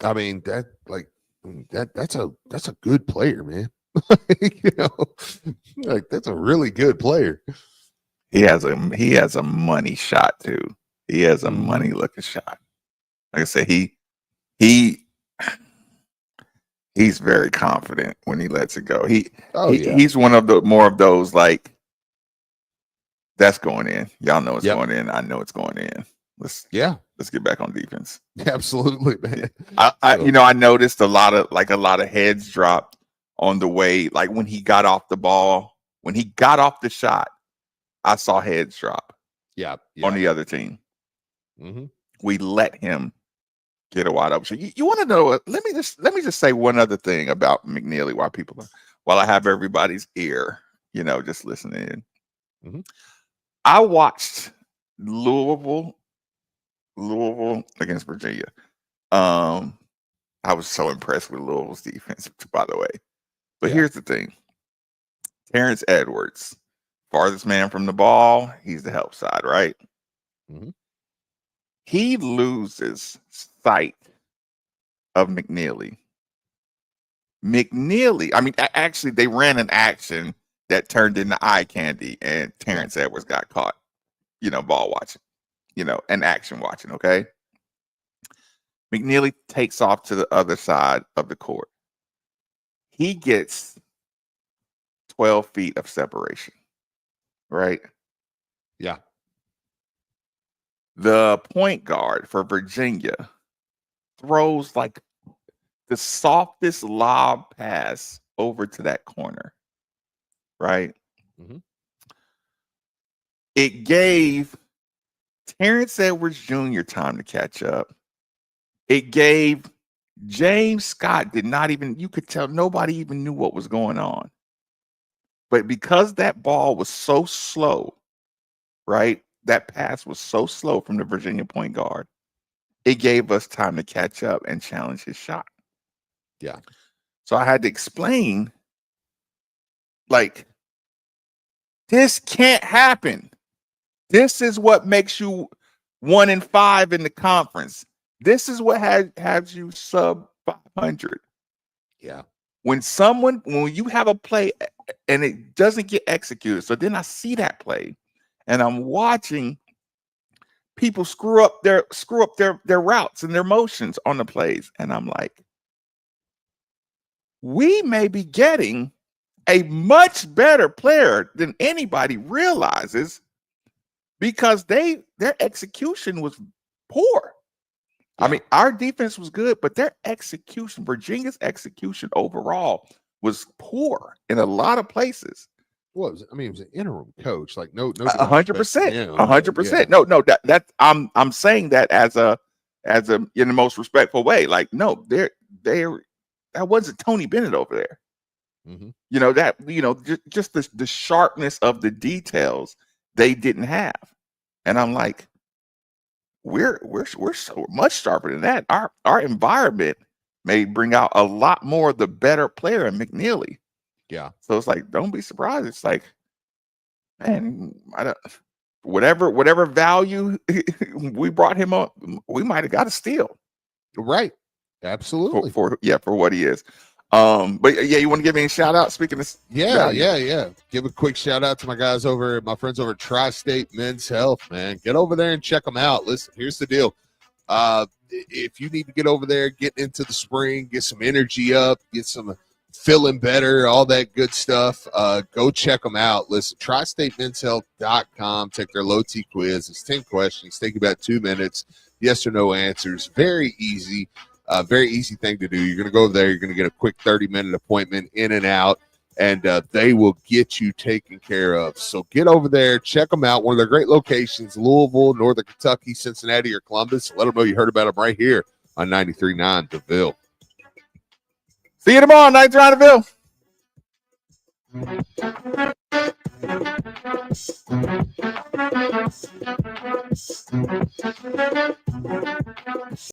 I mean, that's a good player, man. You know, like that's a really good player. He has a money shot too. He has a money looking shot. Like I said, he's very confident when he lets it go. He's one of the more of those, like, that's going in. Y'all know it's going in. I know it's going in. Let's get back on defense. Absolutely, man. I noticed a lot of heads dropped on the way, like when he got off the ball, when he got off the shot, I saw heads drop. Yeah. On the other team. Mm-hmm. We let him get a wide open shot. You want to know? Let me just say one other thing about McNeely while I have everybody's ear, you know, just listening in. Mm-hmm. I watched Louisville against Virginia. I was so impressed with Louisville's defense, by the way. But here's the thing. Terrence Edwards, farthest man from the ball, he's the help side, right? Mm-hmm. He loses sight of McNeely. I mean, actually, they ran an action that turned into eye candy, and Terrence Edwards got caught, you know, ball watching, you know, and action watching, okay? McNeely takes off to the other side of the court. He gets 12 feet of separation, right? Yeah. The point guard for Virginia throws like the softest lob pass over to that corner, right? Mm-hmm. It gave Terrence Edwards Jr. time to catch up. It gave James Scott you could tell nobody even knew what was going on. But because that ball was so slow, right? That pass was so slow from the Virginia point guard, it gave us time to catch up and challenge his shot. Yeah. So I had to explain, like, this can't happen. This is what makes you 1-5 in the conference. This is what has you sub 500. Yeah. When you have a play and it doesn't get executed, so then I see that play and I'm watching people screw up their routes and their motions on the plays, and I'm like, we may be getting a much better player than anybody realizes, because their execution was poor. I mean, our defense was good, but their execution, Virginia's execution overall, was poor in a lot of places. What was it? I mean, it was an interim coach. Like no, 100%, 100%. No, that I'm saying that as a in the most respectful way. Like, no, that wasn't Tony Bennett over there. Mm-hmm. You know that. You know, just the sharpness of the details they didn't have, and I'm like, we're so much sharper than that. Our environment may bring out a lot more of the better player in McNeely. Yeah. So it's like, don't be surprised. It's like, man, whatever value we brought him up, we might have got a steal. Right. Absolutely. For what he is. But yeah, you want to give me a shout out? Speaking of Yeah. Give a quick shout out to my friends over at Tri-State Men's Health, man. Get over there and check them out. Listen, here's the deal. If you need to get over there, get into the spring, get some energy up, get some feeling better, all that good stuff, go check them out. Listen, tristatemenshealth.com. Take their low T quiz. It's 10 questions. Take about 2 minutes. Yes or no answers. Very easy. Very easy thing to do. You're going to go over there. You're going to get a quick 30-minute appointment in and out, and they will get you taken care of. So get over there. Check them out. One of their great locations, Louisville, Northern Kentucky, Cincinnati, or Columbus. Let them know you heard about them right here on 93.9 The Ville. See you tomorrow, 93.9 The Ville.